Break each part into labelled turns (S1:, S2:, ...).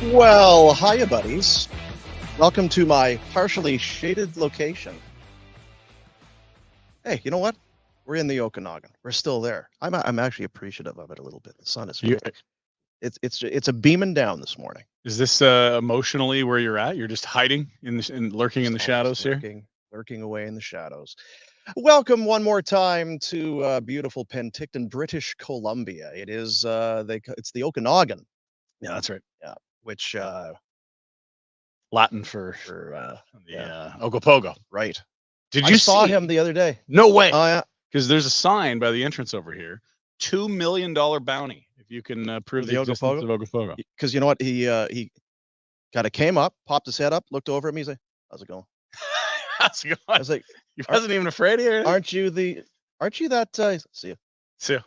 S1: Well, hiya, buddies. Welcome to my partially shaded location. Hey, you know what? We're in the Okanagan. We're still there. I'm actually appreciative of it a little bit. The sun is it's a beaming down this morning.
S2: Is this emotionally where you're at? You're just hiding and lurking in the shadows here?
S1: Lurking away in the shadows. Welcome one more time to beautiful Penticton, British Columbia. It is it's the Okanagan.
S2: Yeah, that's right.
S1: Yeah, which
S2: Latin for Ogopogo.
S1: Right.
S2: Did you
S1: saw
S2: see
S1: him the other day?
S2: No way.
S1: Oh yeah.
S2: Because there's a sign by the entrance over here, $2 million bounty if you can prove the existence of Ogopogo.
S1: Because you know what, he kind of came up, popped his head up, looked over at me, he's like, "How's it going?"
S2: How's it going?
S1: I was like,
S2: "He wasn't even afraid of you."
S1: Aren't you that? See you.
S2: See you.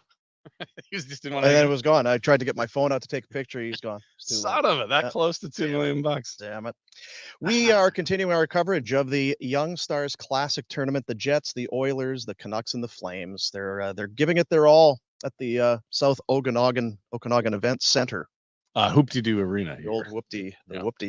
S2: He was just didn't want to.
S1: And then it was gone. I tried to get my phone out to take a picture. He's gone.
S2: Son of it, that close to $2 million.
S1: Damn it. We are continuing our coverage of the Young Stars Classic Tournament. The Jets, the Oilers, the Canucks, and the Flames. They're giving it their all at the South Okanagan Event Center.
S2: Hoop-de-doo Arena.
S1: The old Whoop-de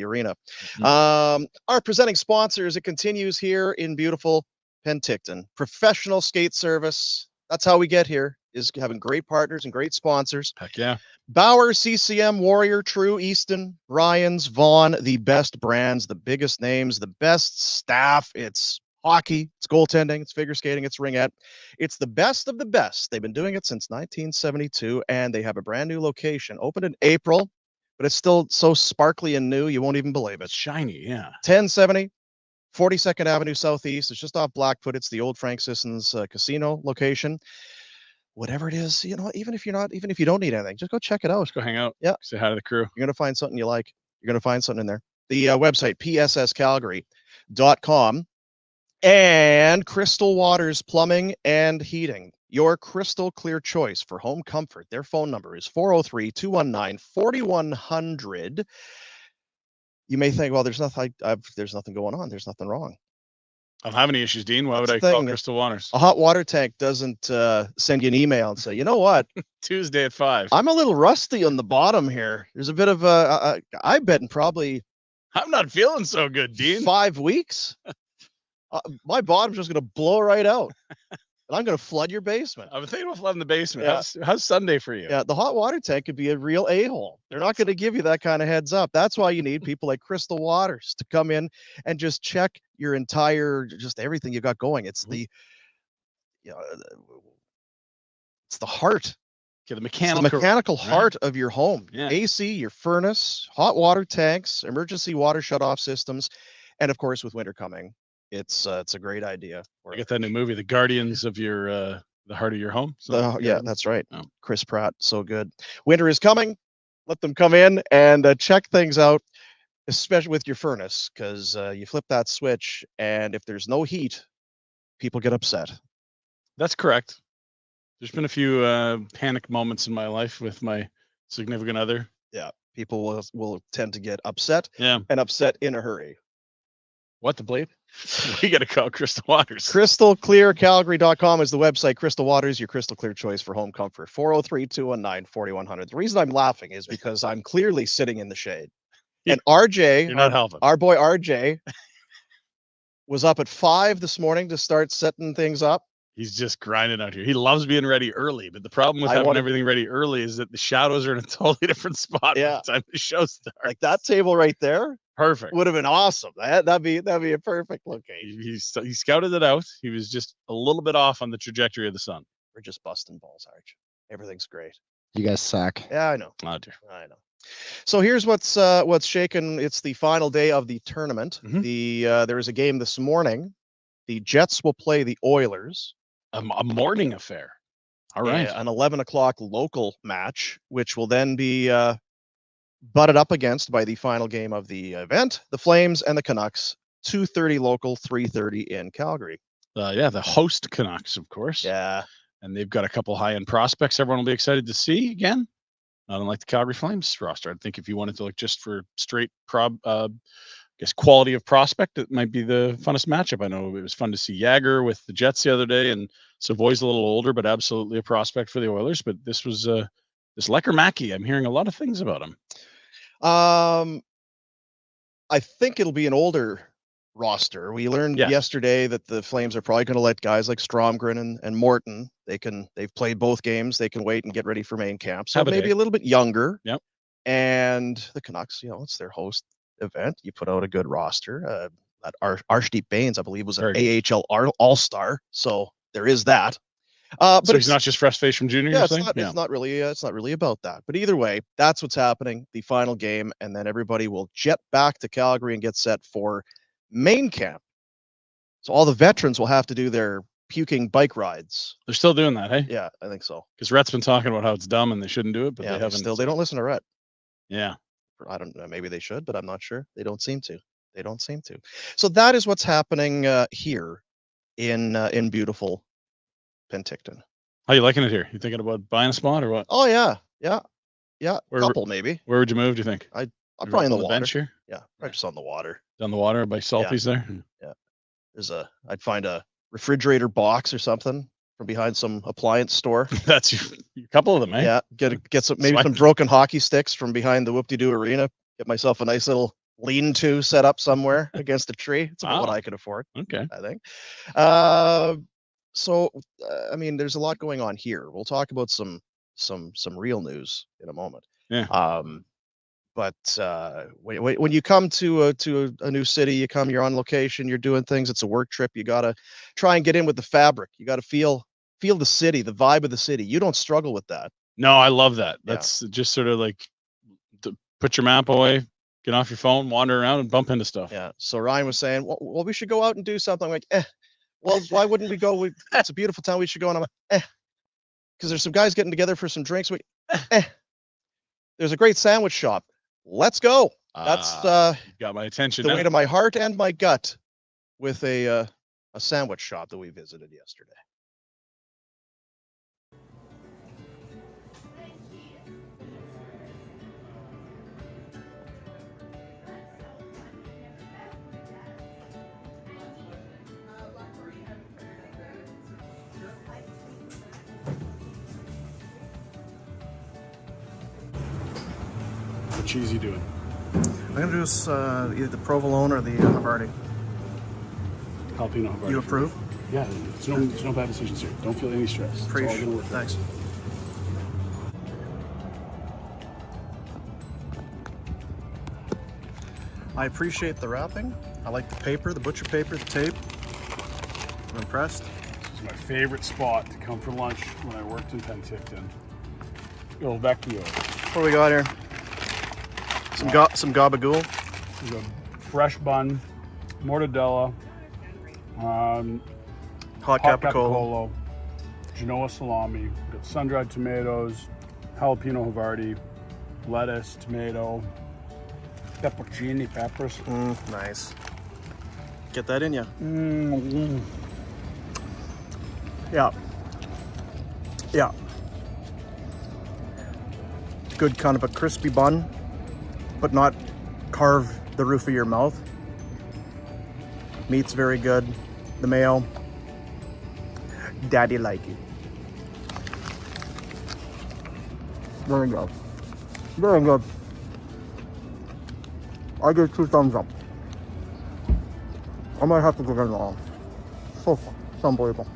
S1: Arena. Mm-hmm. Our presenting sponsors, it continues here in beautiful Penticton. Professional skate service. That's how we get here, is having great partners and great sponsors.
S2: Heck yeah.
S1: Bauer, CCM, Warrior, True, Easton, Ryan's, Vaughn, the best brands, the biggest names, the best staff. It's hockey, it's goaltending, it's figure skating, it's ringette. It's the best of the best. They've been doing it since 1972, and they have a brand new location. Opened in April, but it's still so sparkly and new, you won't even believe it.
S2: It's shiny, yeah.
S1: 1070 42nd Avenue Southeast. It's just off Blackfoot. It's the old Frank Sisson's casino location. Whatever it is, you know, even if you don't need anything, just go check it out.
S2: Just go hang out.
S1: Yeah.
S2: Say hi to the crew.
S1: You're going to find something you like. You're going to find something in there. The website, psscalgary.com, and Crystal Waters Plumbing and Heating, your crystal clear choice for home comfort. Their phone number is 403-219-4100. You may think, well, there's nothing going on. There's nothing wrong.
S2: I don't have any issues, Dean. Why would I call Crystal Waters?
S1: A hot water tank doesn't send you an email and say, you know what?
S2: Tuesday at 5.
S1: I'm a little rusty on the bottom here. There's a bit of I bet in probably.
S2: I'm not feeling so good, Dean.
S1: 5 weeks. My bottom's just going to blow right out. And I'm going to flood your basement.
S2: I'm thinking about flooding the basement. Yeah. How's Sunday for you?
S1: Yeah, the hot water tank could be a real a-hole. They're not going to give you that kind of heads up. That's why you need people like Crystal Waters to come in and just check your entire, just everything you got going. It's the, it's the heart.
S2: Yeah, the
S1: mechanical heart of your home.
S2: Yeah.
S1: AC, your furnace, hot water tanks, emergency water shutoff systems, and of course, with winter coming, it's a great idea.
S2: I get that new movie, The Guardians of Your the Heart of Your Home.
S1: Yeah, that's right. Oh. Chris Pratt, so good. Winter is coming. Let them come in and check things out, especially with your furnace, because you flip that switch, and if there's no heat, people get upset.
S2: That's correct. There's been a few panic moments in my life with my significant other.
S1: Yeah, people will tend to get upset.
S2: Yeah,
S1: and upset in a hurry.
S2: What the bleep? We got to call Crystal Waters.
S1: CrystalClearCalgary.com is the website. Crystal Waters, your crystal clear choice for home comfort. 403-219-4100. The reason I'm laughing is because I'm clearly sitting in the shade. And RJ,
S2: you're not helping.
S1: Our boy RJ was up at 5 this morning to start setting things up.
S2: He's just grinding out here. He loves being ready early, but the problem with having everything ready early is that the shadows are in a totally different spot by the time the show starts.
S1: Like that table right there.
S2: Perfect.
S1: Would have been awesome. That'd be a perfect location.
S2: He scouted it out. He was just a little bit off on the trajectory of the sun.
S1: We're just busting balls, Arch. Everything's great.
S3: You guys suck.
S1: Yeah, I know.
S2: Oh, dear.
S1: I know. So here's what's shaken. It's the final day of the tournament. Mm-hmm. There was a game this morning. The Jets will play the Oilers.
S2: A morning affair. All right.
S1: An 11 o'clock local match, which will then be butted up against by the final game of the event, the Flames and the Canucks, 2:30 local, 3:30 in Calgary.
S2: The host Canucks, of course.
S1: Yeah.
S2: And they've got a couple high-end prospects everyone will be excited to see again. Not unlike the Calgary Flames roster. I think if you wanted to look just for straight quality of prospect, it might be the funnest matchup. I know it was fun to see Jagger with the Jets the other day, and Savoy's a little older, but absolutely a prospect for the Oilers. But this was this Lecker Mackey. I'm hearing a lot of things about him.
S1: I think it'll be an older roster. We learned
S2: Yes.
S1: yesterday that the Flames are probably going to let guys like Stromgren and Morton. They've played both games. They can wait and get ready for main camp. So maybe a little bit younger.
S2: Yep.
S1: And the Canucks, it's their host event. You put out a good roster. That Arshdeep Bains, I believe, was an AHL All-Star. So there is that.
S2: But so he's not just fresh face from junior.
S1: Yeah, it's not really about that. But either way, that's what's happening. The final game, and then everybody will jet back to Calgary and get set for main camp. So all the veterans will have to do their puking bike rides.
S2: They're still doing that, hey?
S1: Yeah, I think so.
S2: Because Rhett's been talking about how it's dumb and they shouldn't do it, but they haven't.
S1: They don't listen to Rhett.
S2: Yeah.
S1: I don't know. Maybe they should, but I'm not sure. They don't seem to. So that is what's happening here in beautiful Penticton.
S2: How you liking it here? You thinking about buying a spot or what?
S1: Oh yeah. Couple maybe.
S2: Where would you move? Do you think?
S1: I'm probably on the water.
S2: Bench here.
S1: Yeah, right just on the water.
S2: On the water by Salty's there.
S1: Yeah. I'd find a refrigerator box or something from behind some appliance store.
S2: That's a couple of them, eh?
S1: Yeah. Get some some broken hockey sticks from behind the Whoop-de-Doo Arena. Get myself a nice little lean-to set up somewhere against a tree. It's about what I could afford.
S2: Okay.
S1: I think. So I mean, there's a lot going on here. We'll talk about some real news in a moment.
S2: Yeah.
S1: But when you come to a new city, you're on location, you're doing things. It's a work trip. You gotta try and get in with the fabric. You gotta feel the city, the vibe of the city. You don't struggle with that.
S2: No, I love that. That's just sort of like to put your map away, get off your phone, wander around, and bump into stuff.
S1: Yeah. So Ryan was saying, well, we should go out and do something. I'm like, well, why wouldn't we go? It's a beautiful town. We should go. And I'm like, because there's some guys getting together for some drinks. There's a great sandwich shop. Let's go. That's
S2: got my attention.
S1: The way to my heart and my gut with a sandwich shop that we visited yesterday.
S2: What cheese you doing?
S1: I'm gonna do this either the provolone or the Havarti.
S2: Jalapeno Havarti.
S1: You approve?
S2: Yeah, there's no bad decisions here. Don't feel any stress. It's all gonna work.
S1: Thanks. I appreciate the wrapping. I like the paper, the butcher paper, the tape. I'm impressed.
S2: This is my favorite spot to come for lunch when I worked in Penticton. Il Vecchio.
S1: What do we got here? Some gabagool.
S2: There's a fresh bun, mortadella,
S1: hot capicola,
S2: Genoa salami, we've got sun-dried tomatoes, jalapeno Havarti, lettuce, tomato, pepperoni, peppers.
S1: Nice. Get that in ya. Yeah. Good kind of a crispy bun, but not carve the roof of your mouth. Meat's very good. The mayo, daddy like it. Very good. Very good. I give 2 thumbs up. I might have to go get along. So fun. It's unbelievable.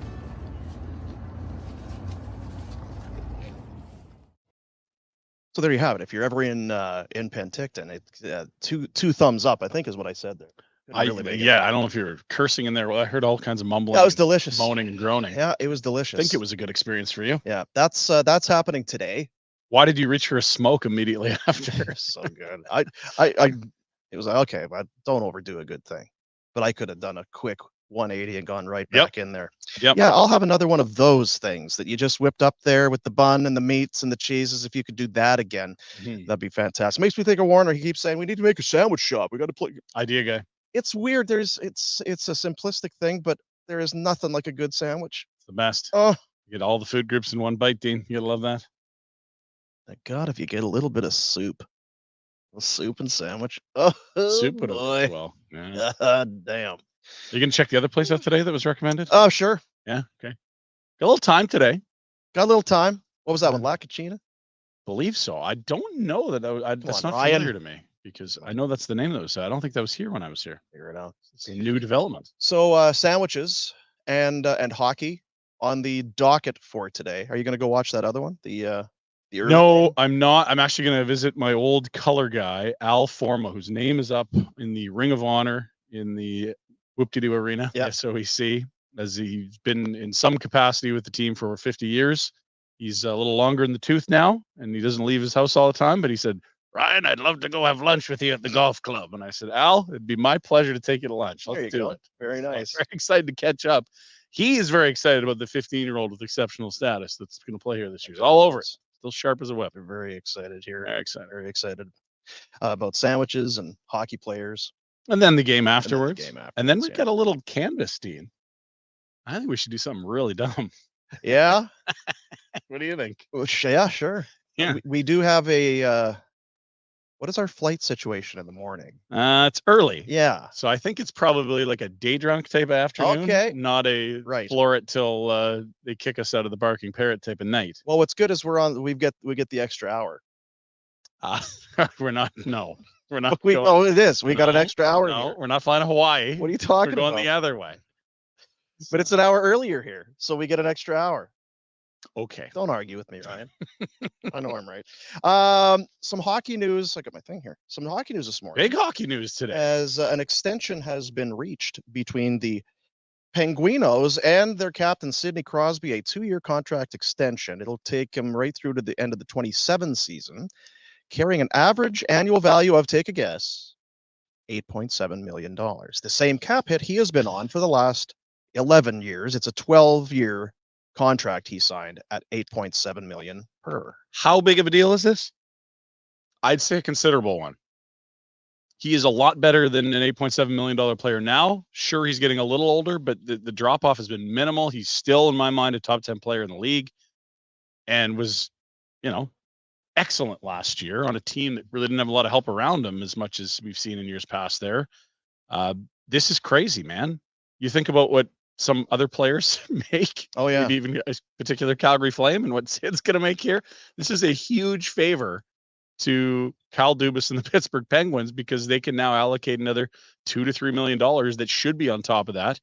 S1: So there you have it. If you're ever in Penticton, it's 2 thumbs up, I think is what I said there.
S2: I don't know if you're cursing in there. Well, I heard all kinds of mumbling.
S1: That was delicious.
S2: Moaning and groaning.
S1: Yeah, it was delicious.
S2: I think it was a good experience for you.
S1: Yeah, that's happening today.
S2: Why did you reach for a smoke immediately after?
S1: So good. It was like, okay, but don't overdo a good thing. But I could have done a quick 180 and gone right back in there.
S2: Yep.
S1: Yeah, I'll have another one of those things that you just whipped up there with the bun and the meats and the cheeses. If you could do that again, that'd be fantastic. Makes me think of Warner. He keeps saying we need to make a sandwich shop. We got to play.
S2: Idea guy.
S1: It's weird. It's a simplistic thing, but there is nothing like a good sandwich.
S2: It's the best.
S1: Oh,
S2: you get all the food groups in one bite, Dean. You gotta love that.
S1: Thank God, if you get a little bit of soup. A soup and sandwich. Oh,
S2: soup would
S1: boy.
S2: Well, yeah.
S1: Damn.
S2: Are you gonna check the other place out today that was recommended?
S1: Oh, sure.
S2: Yeah. Okay. Got a little time today.
S1: Got a little time. What was that one? La Cucina?
S2: believe so. I don't know that. That's not familiar to me because I know that's the name of those. I don't think that was here when I was here.
S1: Figure it out.
S2: It's a new development.
S1: So sandwiches and hockey on the docket for today. Are you going to go watch that other one? The
S2: No, I'm not. I'm actually going to visit my old color guy, Al Forma, whose name is up in the Ring of Honor in the Whoop-de-Doo Arena, the SOEC, as he's been in some capacity with the team for over 50 years. He's a little longer in the tooth now, and he doesn't leave his house all the time, but he said, Ryan, I'd love to go have lunch with you at the golf club. And I said, Al, it'd be my pleasure to take you to lunch. Let's do it.
S1: Very nice.
S2: I'm very excited to catch up. He is very excited about the 15-year-old with exceptional status that's going to play here this year. He's all over it. Still sharp as a whip.
S1: We're very excited here.
S2: Very excited.
S1: Very excited about sandwiches and hockey players.
S2: And then the game afterwards. And then we got a little canvas, Dean. I think we should do something really dumb.
S1: Yeah.
S2: What do you think?
S1: Well, yeah, sure.
S2: Yeah.
S1: We do have a what is our flight situation in the morning?
S2: It's early.
S1: Yeah.
S2: So I think it's probably like a day drunk type of afternoon.
S1: Okay.
S2: Not a floor it till they kick us out of the barking parrot type of night.
S1: Well, what's good is we get the extra hour.
S2: We're not. No. We're not.
S1: It is. We got an extra hour.
S2: No, we're not flying to Hawaii.
S1: What are you talking about?
S2: We're going the other way.
S1: But it's an hour earlier here, so we get an extra hour.
S2: Okay.
S1: Don't argue with me, Ryan. I know I'm right. Some hockey news. I got my thing here. Some hockey news this morning.
S2: Big hockey news today.
S1: As an extension has been reached between the Penguinos and their captain, Sidney Crosby, a 2-year contract extension. It'll take him right through to the end of the 27 season, carrying an average annual value of, take a guess, $8.7 million. The same cap hit he has been on for the last 11 years. It's a 12-year contract he signed at $8.7 million per.
S2: How big of a deal is this? I'd say a considerable one. He is a lot better than an $8.7 million player now. Sure, he's getting a little older, but the drop-off has been minimal. He's still, in my mind, a top 10 player in the league and was, excellent last year on a team that really didn't have a lot of help around him as much as we've seen in years past there. This is crazy, man. You think about what some other players make.
S1: Oh, yeah.
S2: Maybe even a particular Calgary Flame and what Sid's going to make here. This is a huge favor to Kyle Dubas and the Pittsburgh Penguins because they can now allocate another $2 to $3 million that should be on top of that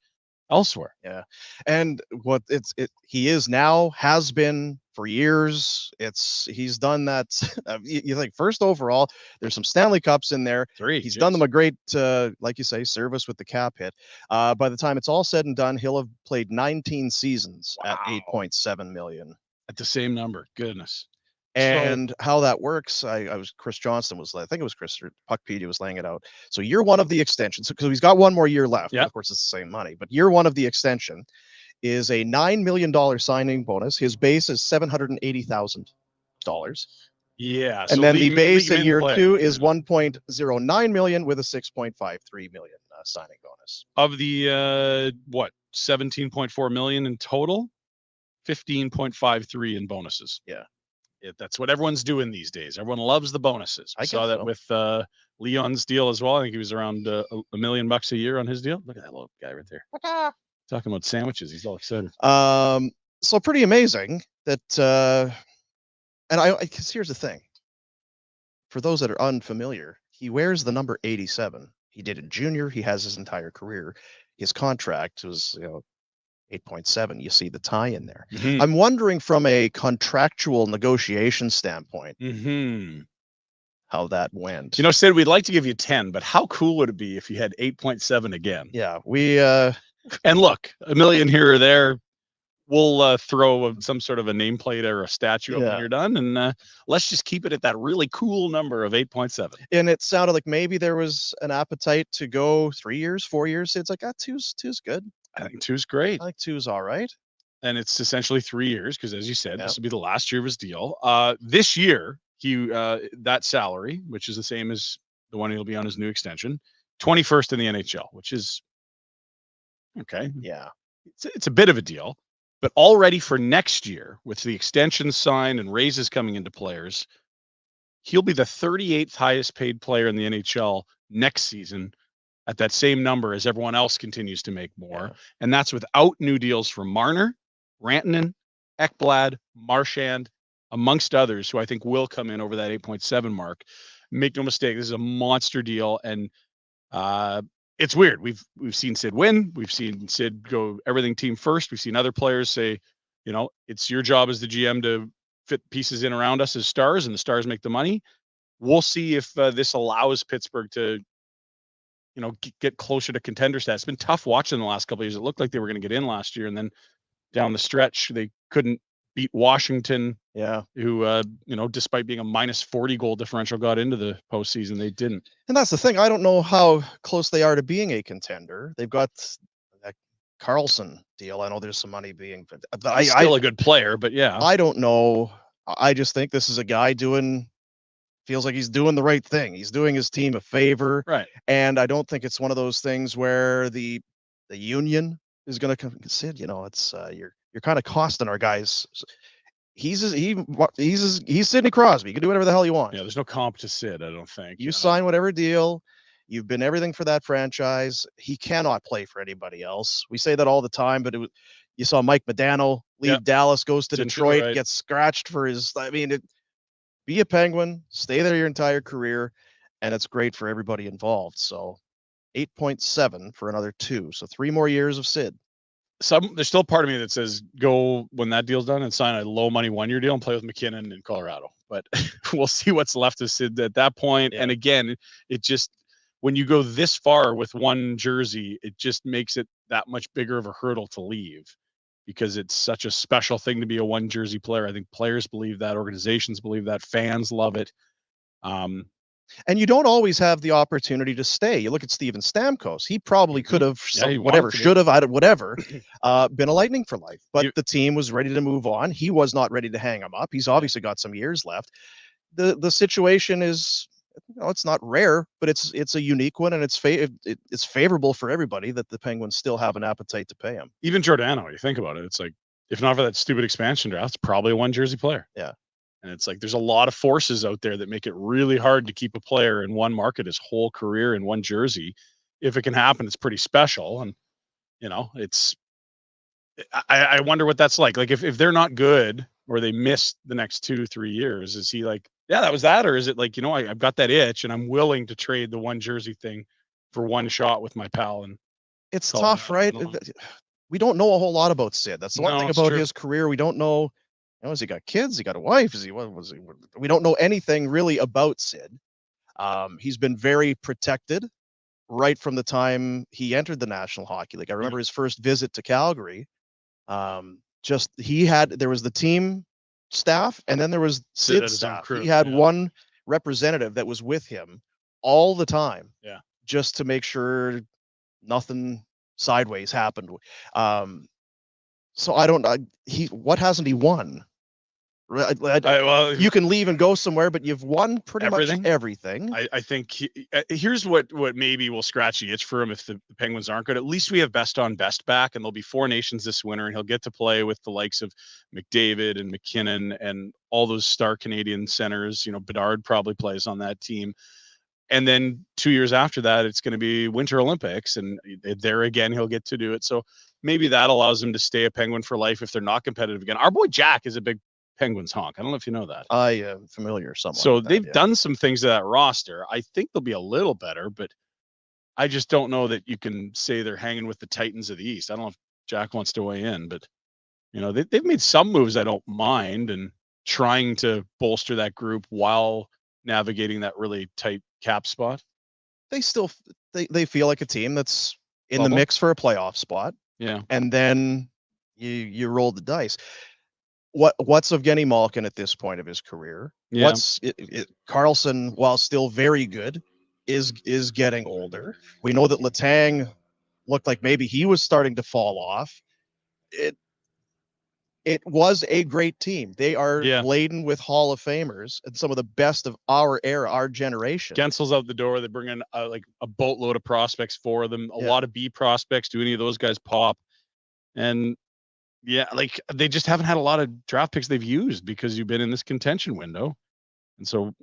S2: elsewhere.
S1: Yeah. And what he is now, has been for years. He's done that. You think first overall, there's some Stanley Cups in there. He's done them a great, like you say, service with the cap hit. By the time it's all said and done, he'll have played 19 seasons at $8.7 million.
S2: At the same number. Goodness.
S1: And how that works, Chris Johnston I think it was Chris, or Puckpedia was laying it out. So year one of the extension, because he's got one more year left.
S2: Yeah.
S1: Of course, it's the same money, but year one of the extension is a $9 million signing bonus. His base is $780,000.
S2: Yeah.
S1: And then the base in year two is $1.09 million with a $6.53 million signing bonus.
S2: Of the 17.4 million in total, 15.53 in bonuses.
S1: Yeah.
S2: That's what everyone's doing these days. Everyone loves the bonuses. I saw that
S1: so.
S2: with Leon's deal as well. I think he was around $1 million a year on his deal. Look at that little guy right there. Talking about sandwiches. He's all excited.
S1: So pretty amazing that, and because here's the thing. For those that are unfamiliar, he wears the number 87. He did it junior. He has his entire career. His contract was, 8.7. You see the tie in there.
S2: Mm-hmm.
S1: I'm wondering from a contractual negotiation standpoint, how that went.
S2: Sid, we'd like to give you 10, but how cool would it be if you had 8.7 again?
S1: Yeah, we
S2: and look, $1 million here or there, we'll throw some sort of a nameplate or a statue up when you're done, and let's just keep it at that really cool number of 8.7.
S1: And it sounded like maybe there was an appetite to go 3 years, 4 years. It's like, two's good.
S2: I think 2's great.
S1: I think 2's all right.
S2: And it's essentially 3 years because, as you said, this will be the last year of his deal. This year, he that salary, which is the same as the one he'll be on his new extension, 21st in the NHL, which is okay.
S1: Yeah,
S2: it's a bit of a deal, but already for next year, with the extension signed and raises coming into players, he'll be the 38th highest paid player in the NHL next season, at that same number as everyone else continues to make more.
S1: Yeah.
S2: And that's without new deals from Marner, Rantanen, Ekblad, Marchand, amongst others, who I think will come in over that 8.7 mark. Make no mistake, this is a monster deal, and it's weird. We've seen Sid win. We've seen Sid go everything team first. We've seen other players say, it's your job as the GM to fit pieces in around us as stars, and the stars make the money. We'll see if this allows Pittsburgh to, get closer to contender status. It's been tough watching the last couple of years. It looked like they were going to get in last year, and then down the stretch, they couldn't beat Washington.
S1: Yeah.
S2: Who, despite being a minus 40 goal differential, got into the postseason. They didn't.
S1: And that's the thing. I don't know how close they are to being a contender. They've got that Carlson deal. I know there's some money being, but
S2: He's still a good player, but yeah.
S1: I don't know. I just think this is a guy feels like he's doing the right thing. He's doing his team a favor.
S2: Right.
S1: And I don't think it's one of those things where the union is going to come and say, it's you're kind of costing our guys. He's Sidney Crosby. You can do whatever the hell you want.
S2: Yeah, there's no comp to Sid, I don't think.
S1: You sign whatever deal. You've been everything for that franchise. He cannot play for anybody else. We say that all the time, but you saw Mike Modano leave Dallas, goes to Detroit,
S2: right.
S1: gets scratched for his. Be a Penguin, stay there your entire career, and it's great for everybody involved. So 8.7 for another 2. So 3 more years of Sid.
S2: There's still part of me that says go when that deal's done and sign a low money 1-year deal and play with McKinnon in Colorado. But we'll see what's left of Sid at that point. Yeah. And again, it just, when you go this far with one jersey, it just makes it that much bigger of a hurdle to leave, because it's such a special thing to be a one jersey player. I think players believe that, organizations believe that, fans love it.
S1: And you don't always have the opportunity to stay. You look at Steven Stamkos. He probably could have, should have, whatever, been a Lightning for life. But the team was ready to move on. He was not ready to hang him up. He's obviously got some years left. The situation is, it's not rare, but it's a unique one, and it's favorable for everybody that the Penguins still have an appetite to pay him.
S2: Even Giordano, you think about it, it's like, if not for that stupid expansion draft, it's probably a one jersey player.
S1: Yeah.
S2: And it's like, there's a lot of forces out there that make it really hard to keep a player in one market his whole career in one jersey. If it can happen, it's pretty special. And, I wonder what that's like. Like if they're not good or they miss the next 2-3 years, is he like, yeah, that was that? Or is it like, I've got that itch and I'm willing to trade the one jersey thing for one shot with my pal? And
S1: it's tough, right? We don't know a whole lot about Sid. That's the one thing about his career. We don't know. Has he got kids? He got a wife? We don't know anything really about Sid. He's been very protected right from the time he entered the National Hockey League. I remember his first visit to Calgary. There was the team staff, and then there was Sid's staff. He had one representative that was with him all the time.
S2: Yeah.
S1: Just to make sure nothing sideways happened. So I don't know. What hasn't he won? You can leave and go somewhere, but you've won pretty much everything.
S2: I think here's what maybe will scratch the itch for him if the Penguins aren't good. At least we have best on best back, and there'll be 4 nations this winter, and he'll get to play with the likes of McDavid and McKinnon and all those star Canadian centers. Bedard probably plays on that team. And then 2 years after that, it's going to be Winter Olympics, and there again, he'll get to do it. So maybe that allows him to stay a Penguin for life if they're not competitive again. Our boy Jack is a big Penguins honk. I don't know if you know that.
S1: I am familiar somewhat.
S2: So they've done some things to that roster. I think they'll be a little better, but I just don't know that you can say they're hanging with the Titans of the East. I don't know if Jack wants to weigh in, but they've made some moves I don't mind, and trying to bolster that group while navigating that really tight cap spot.
S1: They still they feel like a team that's in the mix for a playoff spot.
S2: Yeah.
S1: And then you roll the dice. What's Evgeny Malkin at this point of his career?
S2: Yeah.
S1: Carlson, while still very good, is getting older. We know that Letang looked like maybe he was starting to fall off. It was a great team. They are laden with Hall of Famers and some of the best of our era, our generation.
S2: Gensel's out the door. They bring in like a boatload of prospects for them. A lot of B prospects. Do any of those guys pop? And like they just haven't had a lot of draft picks they've used because you've been in this contention window. And so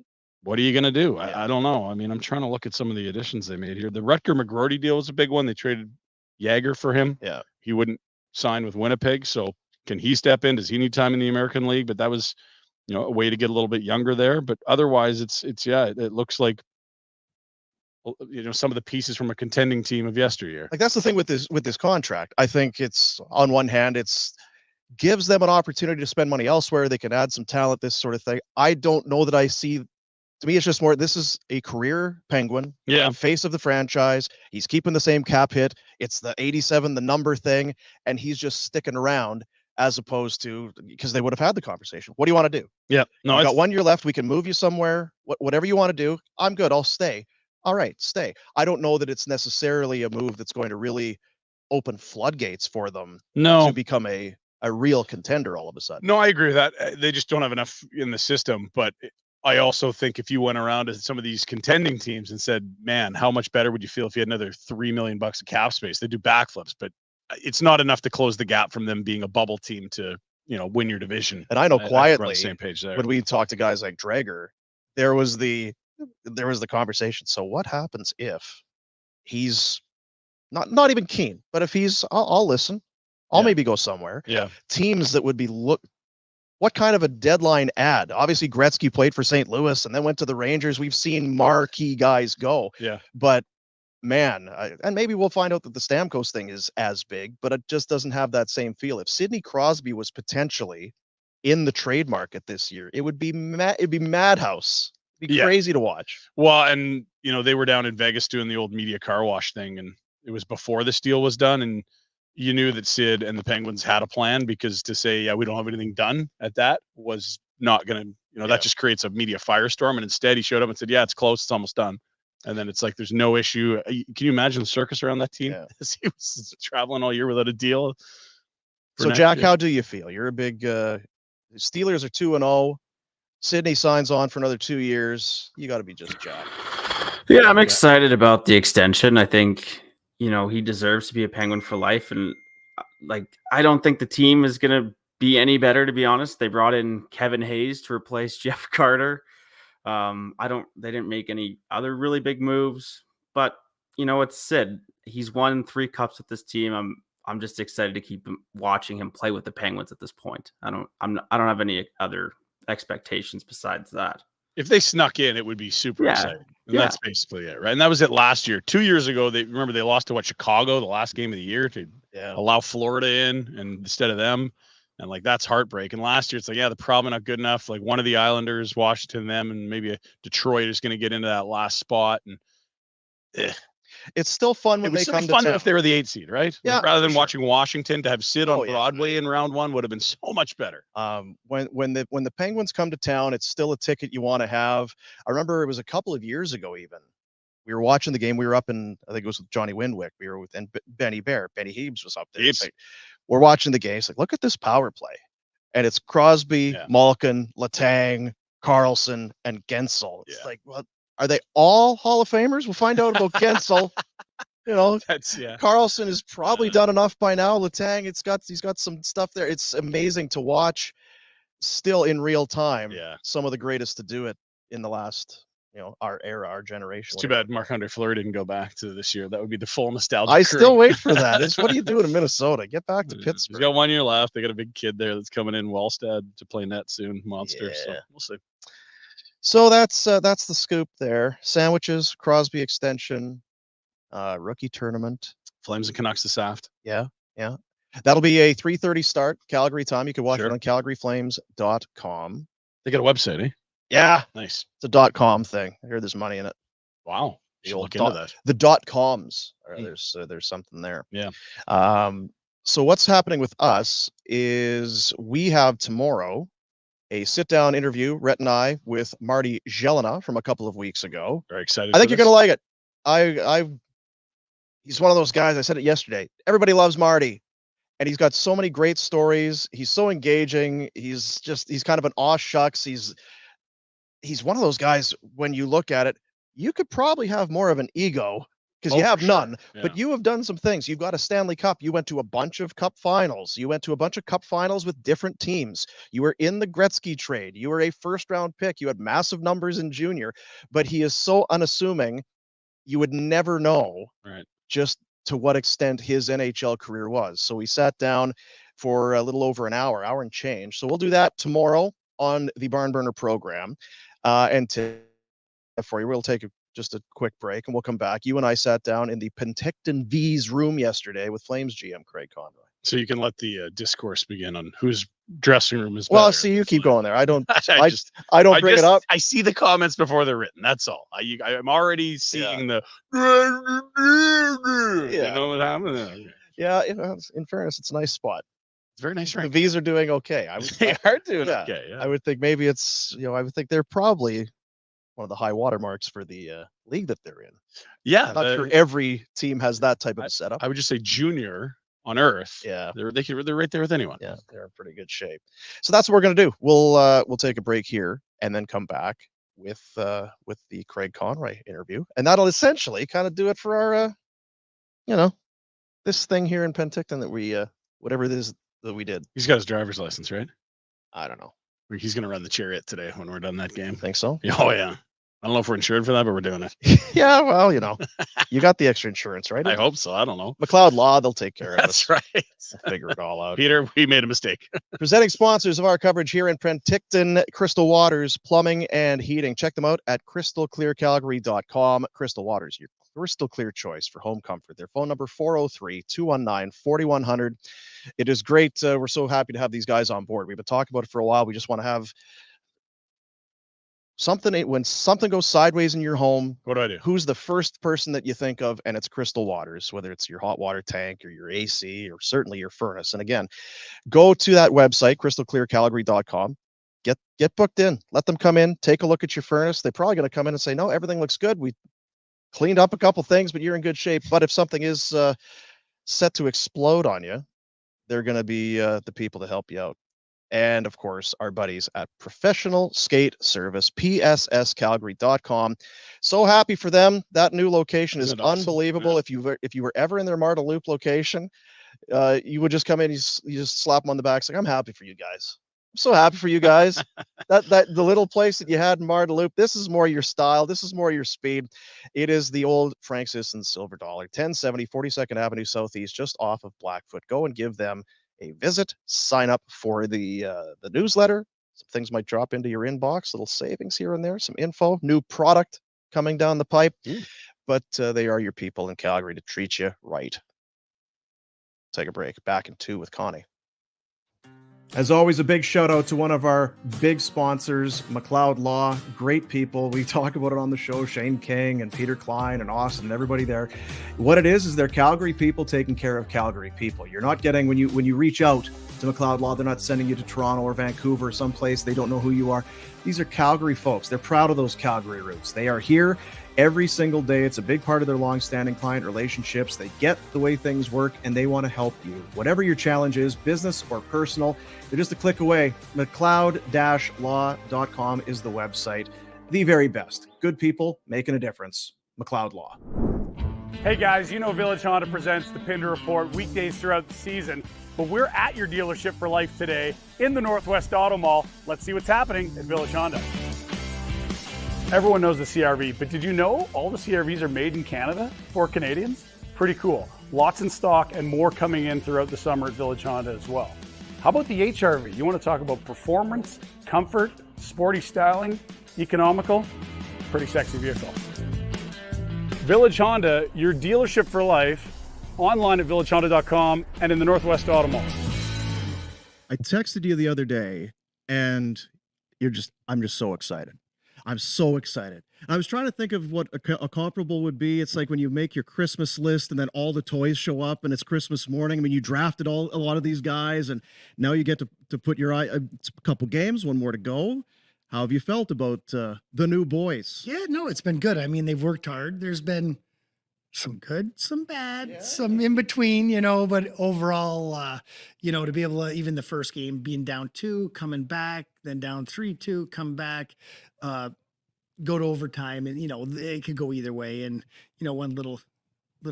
S2: what are you going to do? I don't know. I mean, I'm trying to look at some of the additions they made here. The Rutger McGroarty deal was a big one. They traded Jagger for him.
S1: Yeah.
S2: He wouldn't sign with Winnipeg. So can he step in? Does he need time in the American League? But that was a way to get a little bit younger there. But otherwise, it looks like some of the pieces from a contending team of yesteryear.
S1: Like, that's the thing with this contract. I think it's, on one hand, it's gives them an opportunity to spend money elsewhere. They can add some talent, this sort of thing. I don't know that I see. To me, it's just more, this is a career Penguin, face of the franchise. He's keeping the same cap hit. It's the 87, the number thing, and he's just sticking around, as opposed to, because they would have had the conversation. What do you want to do?
S2: Yeah. No,
S1: you got 1 year left. We can move you somewhere. Whatever you want to do. I'm good. I'll stay. All right, stay. I don't know that it's necessarily a move that's going to really open floodgates for them to become a real contender all of a sudden.
S2: No, I agree with that. They just don't have enough in the system. But I also think if you went around to some of these contending teams and said, man, how much better would you feel if you had another $3 million of cap space? They do backflips, but it's not enough to close the gap from them being a bubble team to, win your division.
S1: And I know quietly,
S2: on the same page there.
S1: When we talk to guys like Drager, there was the conversation. So what happens if he's not even keen, but if he's, I'll listen. I'll maybe go somewhere.
S2: Yeah.
S1: Teams that would be what kind of a deadline ad? Obviously, Gretzky played for St. Louis and then went to the Rangers. We've seen marquee guys go.
S2: Yeah.
S1: But man, and maybe we'll find out that the Stamkos thing is as big, but it just doesn't have that same feel. If Sidney Crosby was potentially in the trade market this year, it would be it'd be madhouse. It'd be crazy to watch.
S2: Well, and they were down in Vegas doing the old media car wash thing, and it was before this deal was done, and you knew that Sid and the Penguins had a plan, because to say, we don't have anything done at that was not going to, that just creates a media firestorm. And instead he showed up and said, it's close. It's almost done. And then it's like, there's no issue. Can you imagine the circus around that team? As he was traveling all year without a deal.
S1: So Jack, how do you feel? You're a big, Steelers are 2-0. Sidney signs on for another 2 years. You got to be just Jack.
S3: Yeah, I'm excited about the extension. I think, he deserves to be a Penguin for life. And I don't think the team is going to be any better, to be honest. They brought in Kevin Hayes to replace Jeff Carter. They didn't make any other really big moves, but it's Sid. He's won 3 cups with this team. I'm just excited to keep watching him play with the Penguins at this point. I don't have any other expectations besides that.
S2: If they snuck in, it would be super exciting. And that's basically it, right? And that was it last year. 2 years ago, they lost to Chicago, the last game of the year, to allow Florida in and instead of them. And that's heartbreak. And last year, it's they're probably not good enough. One of the Islanders, Washington, them, and maybe Detroit is going to get into that last spot. And
S1: it's still fun when they come to town.
S2: If they were the 8 seed, right?
S1: Yeah.
S2: Rather than watching Washington, to have Sid on Broadway in round 1 would have been so much better.
S1: When the Penguins come to town, it's still a ticket you want to have. I remember it was a couple of years ago even. We were watching the game. We were up in, I think it was with Johnny Windwick. We were with Benny Bear. Benny Heebs was up there. We're watching the game. It's look at this power play. And it's Crosby, Malkin, Letang, Carlson, and Gensel. It's well, are they all Hall of Famers? We'll find out about Gensel. Carlson has probably done enough by now. Letang, he's got some stuff there. It's amazing to watch still in real time. Some of the greatest to do it in the last, our era, our generation.
S2: It's too bad Marc-Andre Fleury didn't go back to this year. That would be the full nostalgia.
S1: I still wait for that. What are you doing in Minnesota? Get back to Pittsburgh.
S2: He's got 1 year left. They got a big kid there that's coming in, Wallstead, to play net soon. Monster. So we'll see.
S1: So that's the scoop there. Sandwiches, Crosby extension, rookie tournament.
S2: Flames and Canucks this aft.
S1: Yeah. That'll be a 3:30 start, Calgary time. You can watch it on calgaryflames.com.
S2: They got a website, eh?
S1: Yeah.
S2: Nice.
S1: It's a .com thing. I hear there's money in it.
S2: Wow. You look into that.
S1: The .coms. There's something there.
S2: Yeah.
S1: So what's happening with us is we have tomorrow a sit-down interview, Rhett and I, with Marty Jelena from a couple of weeks ago.
S2: Very excited.
S1: I think you're going to like it. He's one of those guys, I said it yesterday. Everybody loves Marty. And he's got so many great stories. He's so engaging. He's kind of an aw shucks. He's one of those guys, when you look at it, you could probably have more of an ego, because you have none, but you have done some things. You've got a Stanley Cup. You went to a bunch of Cup finals. You went to a bunch of Cup finals with different teams. You were in the Gretzky trade. You were a first-round pick. You had massive numbers in junior, but he is so unassuming, you would never know just to what extent his NHL career was. So we sat down for a little over an hour and change. So we'll do that tomorrow on the Barn Burner program. And for you, we'll take just a quick break and we'll come back. You and I sat down in the Penticton V's room yesterday with Flames GM Craig Conroy.
S2: So you can let the discourse begin on whose dressing room is
S1: Well,
S2: better.
S1: see, you keep going there. I don't.
S2: I
S1: don't bring it up.
S2: I see the comments before they're written. That's all. I'm already seeing the. You know what happened?
S1: Yeah, in fairness, it's a nice spot.
S2: It's very nice.
S1: The V's are doing okay.
S2: They are doing
S1: yeah,
S2: okay. Yeah.
S1: I would think maybe it's I would think they're probably one of the high water marks for the league that they're in.
S2: Yeah,
S1: I'm not sure every team has that type of a setup.
S2: I would just say junior on Earth.
S1: Yeah,
S2: they're right there with anyone.
S1: Yeah, they're in pretty good shape. So that's what we're gonna do. We'll take a break here and then come back with the Craig Conroy interview, and that'll essentially kind of do it for our this thing here in Penticton that we whatever it is that we did.
S2: He's got his driver's license, right?
S1: I don't know.
S2: He's gonna run the chariot today when we're done that game.
S1: Think so?
S2: Oh yeah. I don't know if we're insured for that, but we're doing it.
S1: Yeah, well, you got the extra insurance, right?
S2: I hope so. I don't know.
S1: McLeod Law, they'll take care of us.
S2: That's right.
S1: We'll figure it all out.
S2: Peter, we made a mistake.
S1: Presenting sponsors of our coverage here in Penticton, Crystal Waters Plumbing and Heating. Check them out at crystalclearcalgary.com. Crystal Waters, your crystal clear choice for home comfort. Their phone number 403-219-4100. It is great. We're so happy to have these guys on board. We've been talking about it for a while. We just want to have something. When something goes sideways in your home,
S2: what do I do?
S1: Who's the first person that you think of? And it's Crystal Waters, whether it's your hot water tank or your AC or certainly your furnace. And again, go to that website, crystalclearcalgary.com. Get booked in. Let them come in, take a look at your furnace. They're probably going to come in and say, no, everything looks good. We cleaned up a couple things, but you're in good shape. But if something is set to explode on you, they're going to be the people to help you out. And of course, our buddies at Professional Skate Service, psscalgary.com. So happy for them. That new location is unbelievable.
S2: Awesome?
S1: Yeah. If you were ever in their Marta Loop location, you would just come in, you just slap them on the back. It's like, I'm happy for you guys. I'm so happy for you guys. that the little place that you had in Marta Loop, this is more your style. This is more your speed. It is the old Frank Sisson Silver Dollar, 1070 42nd Avenue Southeast, just off of Blackfoot. Go and give them a visit. Sign up for the newsletter. Some things might drop into your inbox, little savings here and there, some info, new product coming down the pipe. But they are your people in Calgary to treat you right. Take a break. Back in 2 with Connie. As always, a big shout out to one of our big sponsors, McLeod Law. Great people. We talk about it on the show. Shane King and Peter Klein and Austin and everybody there. What it is they're Calgary people taking care of Calgary people. You're not getting, when you reach out to McLeod Law, they're not sending you to Toronto or Vancouver or someplace they don't know who you are. These are Calgary folks. They're proud of those Calgary roots. They are here every single day. It's a big part of their long-standing client relationships. They get the way things work, and they want to help you. Whatever your challenge is, business or personal, they're just a click away. McLeod-law.com is the website. The very best. Good people making a difference. McLeod Law.
S4: Hey guys, Village Honda presents the Pinder Report weekdays throughout the season, but we're at your dealership for life today in the Northwest Auto Mall. Let's see what's happening at Village Honda. Everyone knows the CRV, but did you know all the CRVs are made in Canada for Canadians? Pretty cool. Lots in stock and more coming in throughout the summer at Village Honda as well. How about the HRV? You want to talk about performance, comfort, sporty styling, economical? Pretty sexy vehicle. Village Honda, your dealership for life, online at villagehonda.com and in the Northwest Auto Mall.
S1: I texted you the other day and I'm just so excited. I'm so excited. I was trying to think of what a comparable would be. It's like when you make your Christmas list and then all the toys show up and it's Christmas morning. I mean, you drafted a lot of these guys and now you get to put your eye, it's a couple games, one more to go. How have you felt about the new boys?
S5: Yeah, no, it's been good. I mean, they've worked hard. There's been some good, some bad, some in between, but overall, to be able to, even the first game being down 2, coming back, then down 3-2, come back, go to overtime, and it could go either way, and one little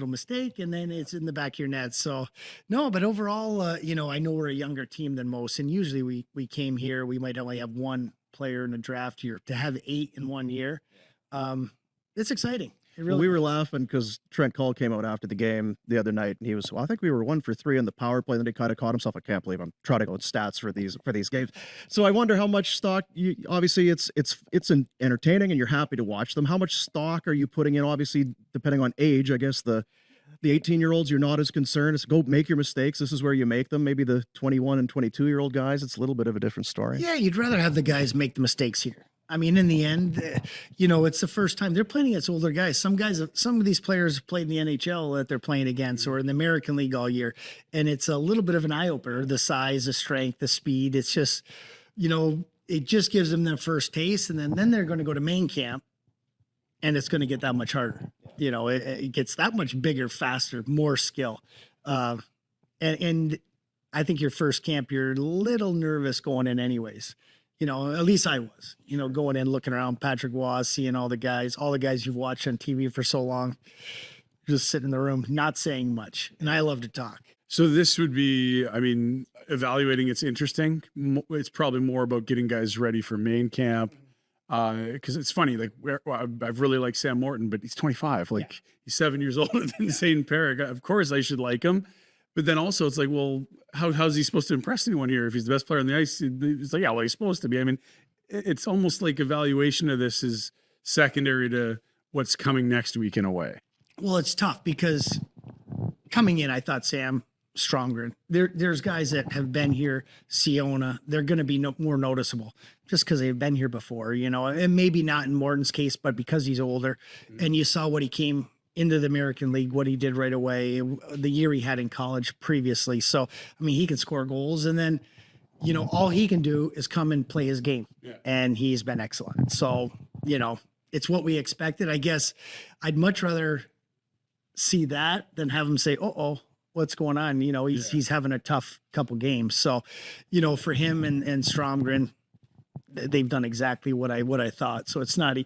S5: mistake and then it's in the back of your net. So no, but overall, I know we're a younger team than most, and usually we came here, we might only have 1 player in the draft here. To have 8 in 1 year, it's exciting. It
S6: Well,
S5: really
S6: we were
S5: does.
S6: laughing because Trent Cole came out after the game the other night, and he was, well, I think we were 1 for 3 on the power play, and then he kind of caught himself. I can't believe I'm trying to go with stats for these games. So I wonder how much stock you, obviously it's entertaining and you're happy to watch them. How much stock are you putting in? Obviously, depending on age, I guess the 18-year-olds, you're not as concerned. It's go make your mistakes. This is where you make them. Maybe the 21 and 22-year-old guys, it's a little bit of a different story.
S5: Yeah, you'd rather have the guys make the mistakes here. I mean, in the end, it's the first time they're playing against older guys. Some of these players have played in the NHL that they're playing against or in the American League all year. And it's a little bit of an eye-opener, the size, the strength, the speed. It's just, it just gives them their first taste. And then they're going to go to main camp and it's going to get that much harder. It gets that much bigger, faster, more skill. And I think your first camp, you're a little nervous going in anyways. At least I was, going in, looking around, Patrick Waugh, seeing all the guys you've watched on TV for so long, just sitting in the room, not saying much. And I love to talk.
S4: So this would be, evaluating it's interesting. It's probably more about getting guys ready for main camp. Because it's funny, I've really liked Sam Morton, but he's 25. He's 7 years older than Zayden Perrick. Of course, I should like him. But then also it's like, well, how's he supposed to impress anyone here if he's the best player on the ice? It's like, yeah, well, he's supposed to be. It's almost like evaluation of this is secondary to what's coming next week in a way.
S5: Well, it's tough because coming in, I thought Sam stronger. There's guys that have been here, Siona, they're going to be more noticeable just because they've been here before, and maybe not in Morton's case, but because he's older. And you saw what he came into the American League, what he did right away, the year he had in college previously. So, he can score goals and then, all he can do is come and play his game and he's been excellent. So, it's what we expected. I guess I'd much rather see that than have him say, oh, what's going on? He's having a tough couple games. So, for him and Stromgren, they've done exactly what I thought. So it's not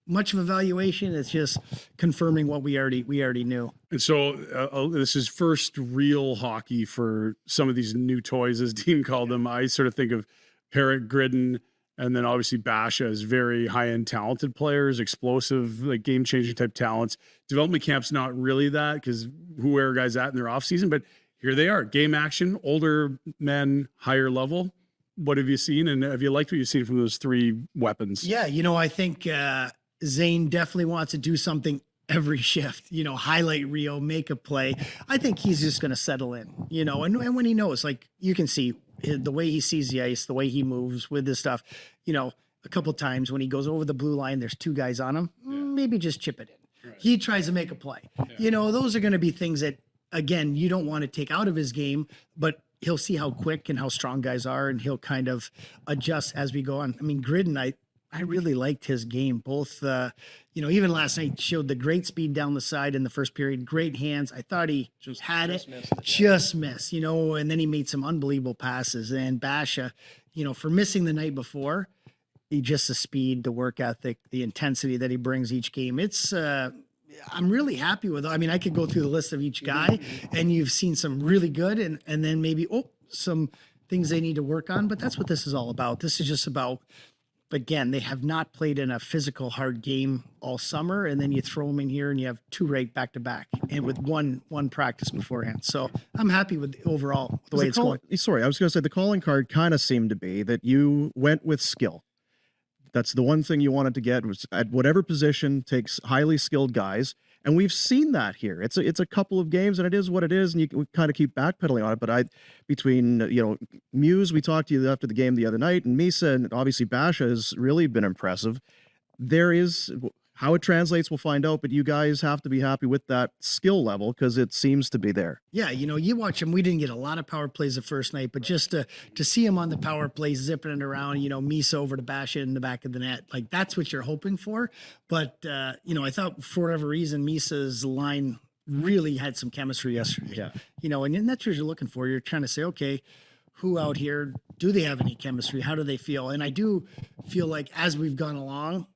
S5: much of evaluation. It's just confirming what we already knew.
S4: And so this is first real hockey for some of these new toys, as Dean called them. I sort of think of Parrott, Gridden, and then obviously Basha as very high-end talented players, explosive, game-changing type talents. Development camp's not really that because where are guys at in their offseason? But here they are, game action, older men, higher level. What have you seen? And have you liked what you've seen from those three weapons?
S5: Yeah, I think Zane definitely wants to do something every shift, highlight Rio, make a play. I think he's just going to settle in, and when he knows, you can see the way he sees the ice, the way he moves with this stuff, a couple times when he goes over the blue line, there's two guys on him, maybe just chip it in. Right. He tries to make a play. Yeah. Those are going to be things that, again, you don't want to take out of his game, but he'll see how quick and how strong guys are, and he'll kind of adjust as we go on. Gridden, I really liked his game. Both, even last night showed the great speed down the side in the first period, great hands. I thought he just missed, and then he made some unbelievable passes. And Basha, for missing the night before, just the speed, the work ethic, the intensity that he brings each game. It's, I'm really happy with it. I could go through the list of each guy, and you've seen some really good and then maybe, some things they need to work on. But that's what this is all about. This is just about, again, they have not played in a physical hard game all summer, and then you throw them in here and you have two right back to back and with one practice beforehand. So I'm happy with overall the way it's going.
S6: Sorry, I was going to say the calling card kind of seemed to be that you went with skill. That's the one thing you wanted to get, was at whatever position takes highly skilled guys. And we've seen that here. It's a couple of games, and it is what it is, and we kind of keep backpedaling on it. But between Muse, we talked to you after the game the other night, and Misa, and obviously Basha has really been impressive. There is how it translates, we'll find out. But you guys have to be happy with that skill level because it seems to be there.
S5: Yeah, you watch him. We didn't get a lot of power plays the first night, but just to see him on the power plays, zipping it around, Misa over to Basha in the back of the net, that's what you're hoping for. But I thought for whatever reason, Misa's line really had some chemistry yesterday. Yeah, and that's what you're looking for. You're trying to say, okay, who out here, do they have any chemistry? How do they feel? And I do feel like as we've gone along,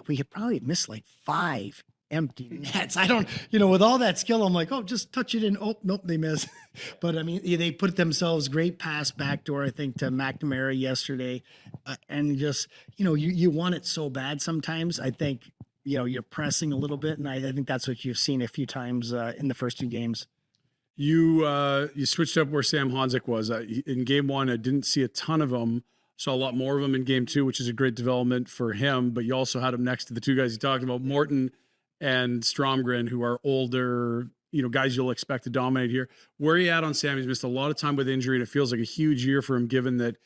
S5: we could probably miss 5 empty nets. I don't, with all that skill, I'm like, just touch it in. Oh, nope, they miss. But they put themselves great pass backdoor, I think, to McNamara yesterday. And just, you want it so bad sometimes. I think, you're pressing a little bit. And I think that's what you've seen a few times in the first 2 games.
S4: You switched up where Sam Honzek was in game 1. I didn't see a ton of him. Saw a lot more of him in game 2, which is a great development for him. But you also had him next to the 2 guys you talked about, Morton and Stromgren, who are older, guys you'll expect to dominate here. Where are you at on Sam? He's missed a lot of time with injury, and it feels like a huge year for him, given that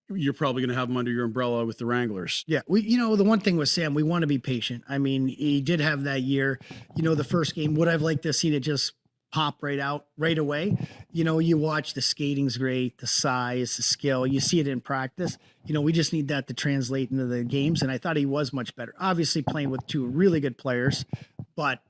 S4: you're probably going to have him under your umbrella with the Wranglers.
S5: Yeah. The one thing with Sam, we want to be patient. I mean, he did have that year, the first game. Would I've liked to see it just pop right out right away? You watch, the skating's great, the size, the skill, you see it in practice. We just need that to translate into the games. And I thought he was much better, obviously playing with 2 really good players, but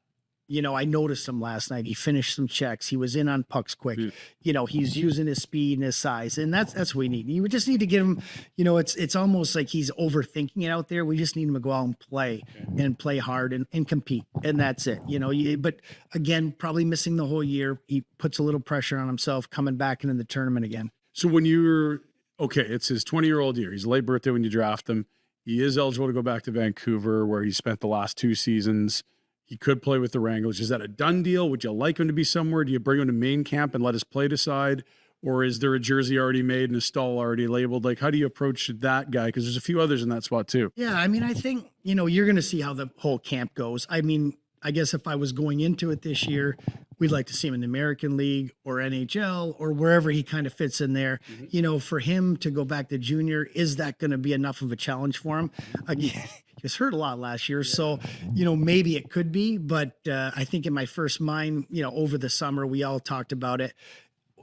S5: I noticed him last night. He finished some checks. He was in on pucks quick. He's using his speed and his size, and that's what we need. You just need to give him, it's almost like he's overthinking it out there. We just need him to go out and play hard and compete, and that's it. But again, probably missing the whole year. He puts a little pressure on himself coming back into the tournament again.
S4: So when it's his 20-year-old year. He's late birthday when you draft him. He is eligible to go back to Vancouver, where he spent the last 2 seasons. He could play with the Wranglers. Is that a done deal? Would you like him to be somewhere? Do you bring him to main camp and let his play decide? Or is there a jersey already made and a stall already labeled? Like, how do you approach that guy? Because there's a few others in that spot too.
S5: Yeah, I mean, I think, you're going to see how the whole camp goes. I mean, I guess if I was going into it this year, we'd like to see him in the American League or NHL or wherever he kind of fits in there. For him to go back to junior, is that going to be enough of a challenge for him? Again, he was hurt a lot last year. So, maybe it could be, but I think in my first mind, over the summer, we all talked about it.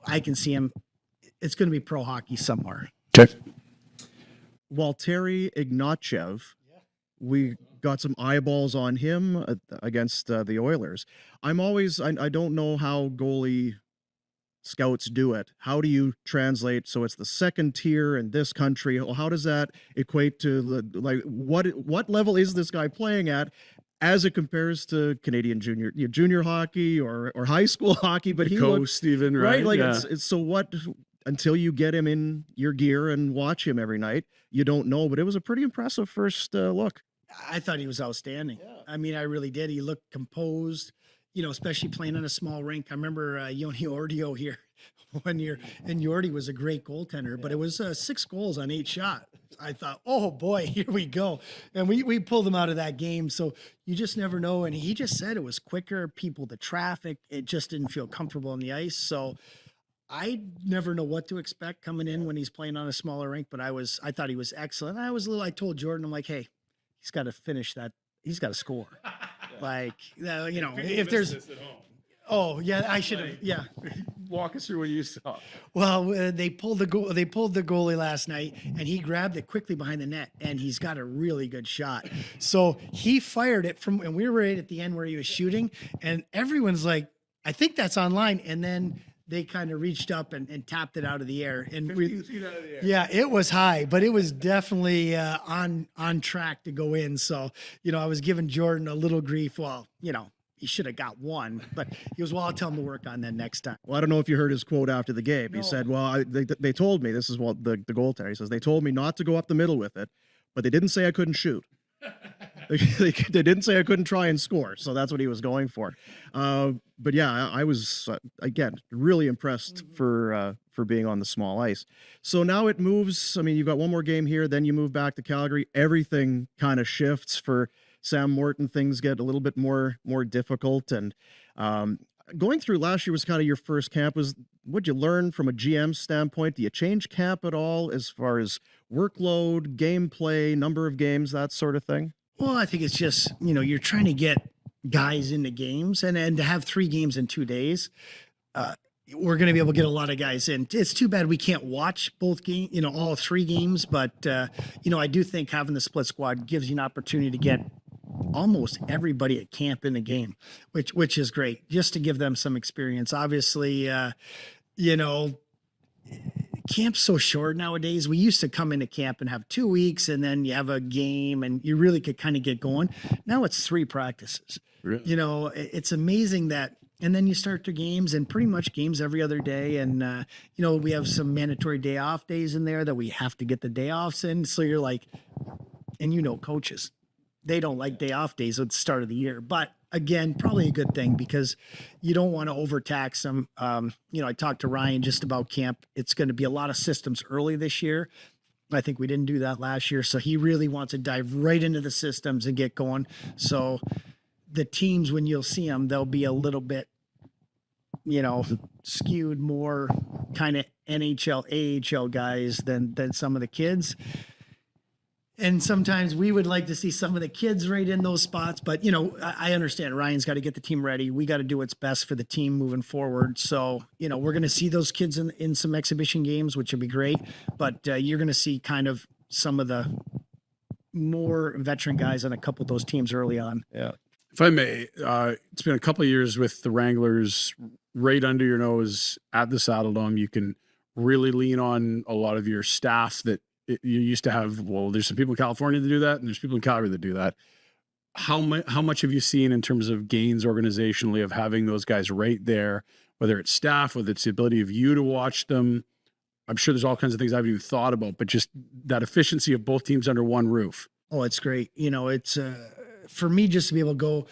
S5: I can see him. It's going to be pro hockey somewhere.
S4: Okay.
S6: Walteri Ignatiev, we got some eyeballs on him against the Oilers. I don't know how goalie scouts do it. How do you translate? So it's the second tier in this country. How does that equate to what level is this guy playing at as it compares to Canadian junior hockey or high school hockey? But
S4: Steven, right?
S6: It's so what, until you get him in your gear and watch him every night, you don't know, but it was a pretty impressive first look.
S5: I thought he was outstanding. Yeah. I mean, I really did. He looked composed, especially playing on a small rink. I remember Yoni Ordio here one year, and Yordi was a great goaltender, but it was 6 goals on 8 shots. I thought, oh boy, here we go. And we pulled him out of that game. So you just never know. And he just said it was quicker, the traffic, it just didn't feel comfortable on the ice. So I never know what to expect coming in when he's playing on a smaller rink, but I thought he was excellent. I told Jordan, I'm like, hey, he's got to finish that. He's got to score. If there's, oh yeah, I should have. Yeah.
S4: Walk us through what you saw.
S5: Well, they pulled the goalie last night, and he grabbed it quickly behind the net, and he's got a really good shot. So he fired it and we were right at the end where he was shooting, and everyone's like, I think that's online. And then they kind of reached up and tapped it out of the air. And yeah, it was high, but it was definitely on track to go in. So, I was giving Jordan a little grief. Well, he should have got one, but he was, I'll tell him to work on that next time.
S6: Well, I don't know if you heard his quote after the game. He said, they told me, this is what the goaltender, he says, they told me not to go up the middle with it, but they didn't say I couldn't shoot. They didn't say I couldn't try and score, so that's what he was going for. But yeah, I was again really impressed for being on the small ice. So now it moves. I mean, you've got one more game here, then you move back to Calgary. Everything kind of shifts for Sam Morton. Things get a little bit more difficult, and going through last year was kind of your first camp. What'd you learn from a GM standpoint? Do you change camp at all as far as workload, gameplay, number of games, that sort of thing?
S5: Well, I think it's just, you're trying to get guys into games, and to have 3 games in 2 days, we're going to be able to get a lot of guys in. It's too bad we can't watch both games, all 3 games, but, I do think having the split squad gives you an opportunity to get almost everybody at camp in the game, which is great, just to give them some experience. Obviously, camp's so short nowadays. We used to come into camp and have 2 weeks, and then you have a game, and you really could kind of get going. Now it's 3 practices. Really? It's amazing that, and then you start the games, and pretty much games every other day. And, we have some mandatory day off days in there that we have to get the day offs in. So you're like, and coaches, they don't like day off days at the start of the year. But again, probably a good thing because you don't want to overtax them. I talked to Ryan just about camp. It's going to be a lot of systems early this year. I think we didn't do that last year. So he really wants to dive right into the systems and get going. So the teams, when you'll see them, they'll be a little bit, skewed more kind of NHL, AHL guys than some of the kids. And sometimes we would like to see some of the kids right in those spots. But, I understand Ryan's got to get the team ready. We got to do what's best for the team moving forward. So, we're going to see those kids in some exhibition games, which would be great. But you're going to see kind of some of the more veteran guys on a couple of those teams early on.
S6: Yeah.
S4: If I may, it's been a couple of years with the Wranglers right under your nose at the Saddle Dome. You can really lean on a lot of your staff that you used to have. Well, there's some people in California that do that, and there's people in Calgary that do that. How much have you seen in terms of gains organizationally of having those guys right there, whether it's staff, whether it's the ability of you to watch them? I'm sure there's all kinds of things I haven't even thought about, but just that efficiency of both teams under one roof.
S5: Oh, it's great. It's for me just to be able to go,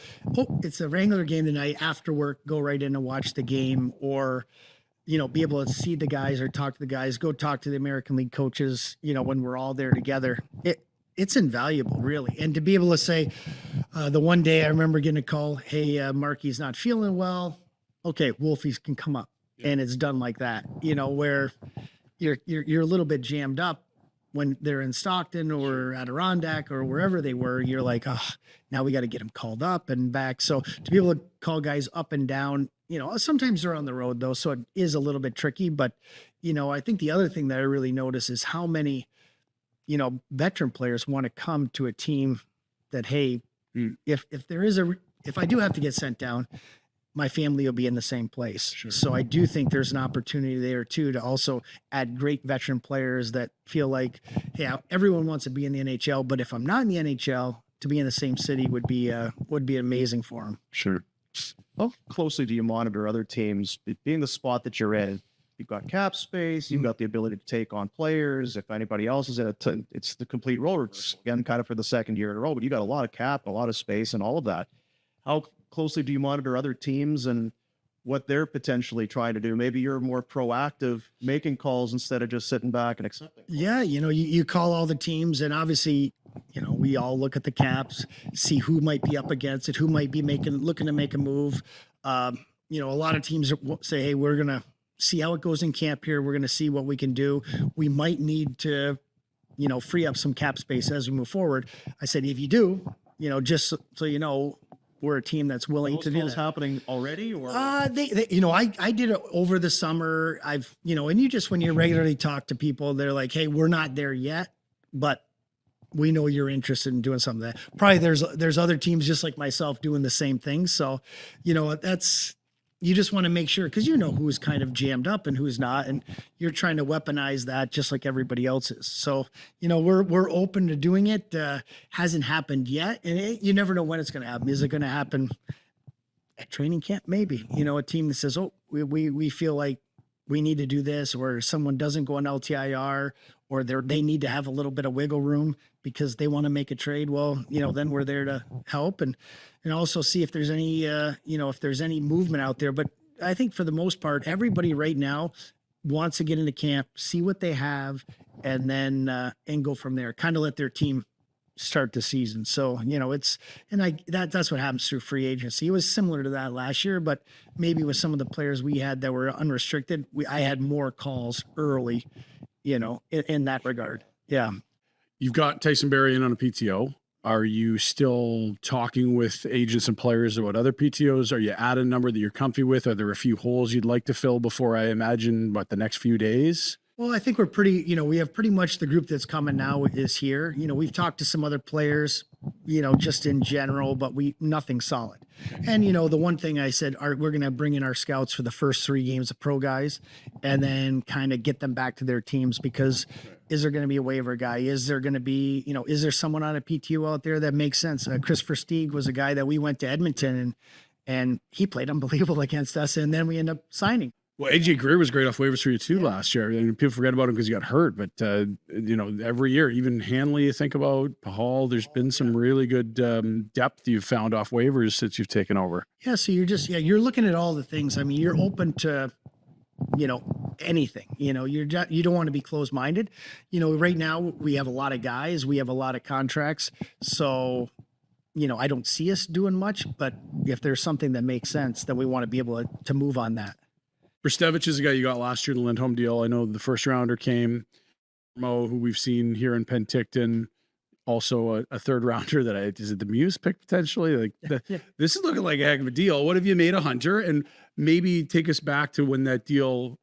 S5: it's a Wrangler game tonight after work, go right in and watch the game, or, be able to see the guys or talk to the guys, go talk to the American League coaches, when we're all there together. It's invaluable, really. And to be able to say, the one day I remember getting a call, hey, Marky's not feeling well. Okay, Wolfies can come up. Yeah. And it's done like that, where you're a little bit jammed up when they're in Stockton or Adirondack or wherever they were. You're like, now we got to get them called up and back. So to be able to call guys up and down, sometimes they're on the road though, so it is a little bit tricky. But I think the other thing that I really notice is how many veteran players want to come to a team that, hey, if I do have to get sent down, my family will be in the same place. Sure. So I do think there's an opportunity there too, to also add great veteran players that feel like, hey, everyone wants to be in the NHL, but if I'm not in the NHL, to be in the same city would be amazing for them.
S6: Sure. How closely do you monitor other teams? Being the spot that you're in, you've got cap space, you've got the ability to take on players. If anybody else is in it, it's the complete role. It's again kind of for the second year in a row, but you got a lot of cap, a lot of space, and all of that. How closely do you monitor other teams and what they're potentially trying to do? Maybe you're more proactive, making calls instead of just sitting back and accepting.
S5: Yeah, you call all the teams, and obviously, we all look at the caps, see who might be up against it, who might be looking to make a move. A lot of teams say, hey, we're gonna see how it goes in camp here. We're gonna see what we can do. We might need to, free up some cap space as we move forward. I said, if you do, just so we're a team that's willing to do that.
S6: Happening already, or
S5: I did it over the summer. I've and when you regularly talk to people, they're like, hey, we're not there yet, but we know you're interested in doing something. That probably there's other teams just like myself doing the same thing. So that's, you just want to make sure, because who's kind of jammed up and who's not, and you're trying to weaponize that just like everybody else is. So we're open to doing it. Hasn't happened yet, and you never know when it's going to happen. Is it going to happen at training camp? Maybe a team that says, oh, we feel like we need to do this, or someone doesn't go on LTIR, or they need to have a little bit of wiggle room because they want to make a trade. Well, then we're there to help and also see if there's any, if there's any movement out there. But I think for the most part, everybody right now wants to get into camp, see what they have, and then and go from there. Kind of let their team start the season. So that's what happens through free agency. It was similar to that last year, but maybe with some of the players we had that were unrestricted, I had more calls early, in that regard. Yeah.
S4: You've got Tyson Barrie in on a PTO. Are you still talking with agents and players about other PTOs? Are you at a number that you're comfy with? Are there a few holes you'd like to fill before, I imagine, the next few days?
S5: Well, I think we're pretty, we have pretty much the group that's coming now is here. We've talked to some other players, just in general, but nothing solid. And, the one thing I said, we're going to bring in our scouts for the first 3 games of pro guys and then kind of get them back to their teams, because is there going to be a waiver guy? Is there going to be, is there someone on a PTO out there that makes sense? Christopher Stieg was a guy that we went to Edmonton and he played unbelievable against us. And then we end up signing.
S7: Well, AJ Greer was great off waivers for you too last year. And people forget about him because he got hurt. But every year, even Hanley, you think about Pahal. There's been some really good depth you've found off waivers since you've taken over.
S5: Yeah. So you're looking at all the things. I mean, you're open to, anything. You don't want to be closed minded. Right now we have a lot of guys. We have a lot of contracts. So, I don't see us doing much. But if there's something that makes sense, then we want to be able to move on that.
S7: Brstevich is a guy you got last year in the Lindholm deal. I know the first rounder came, Mo, who we've seen here in Penticton, also a third rounder that is it the Muse pick potentially? This is looking like a heck of a deal. What have you made a Hunter? And maybe take us back to when that deal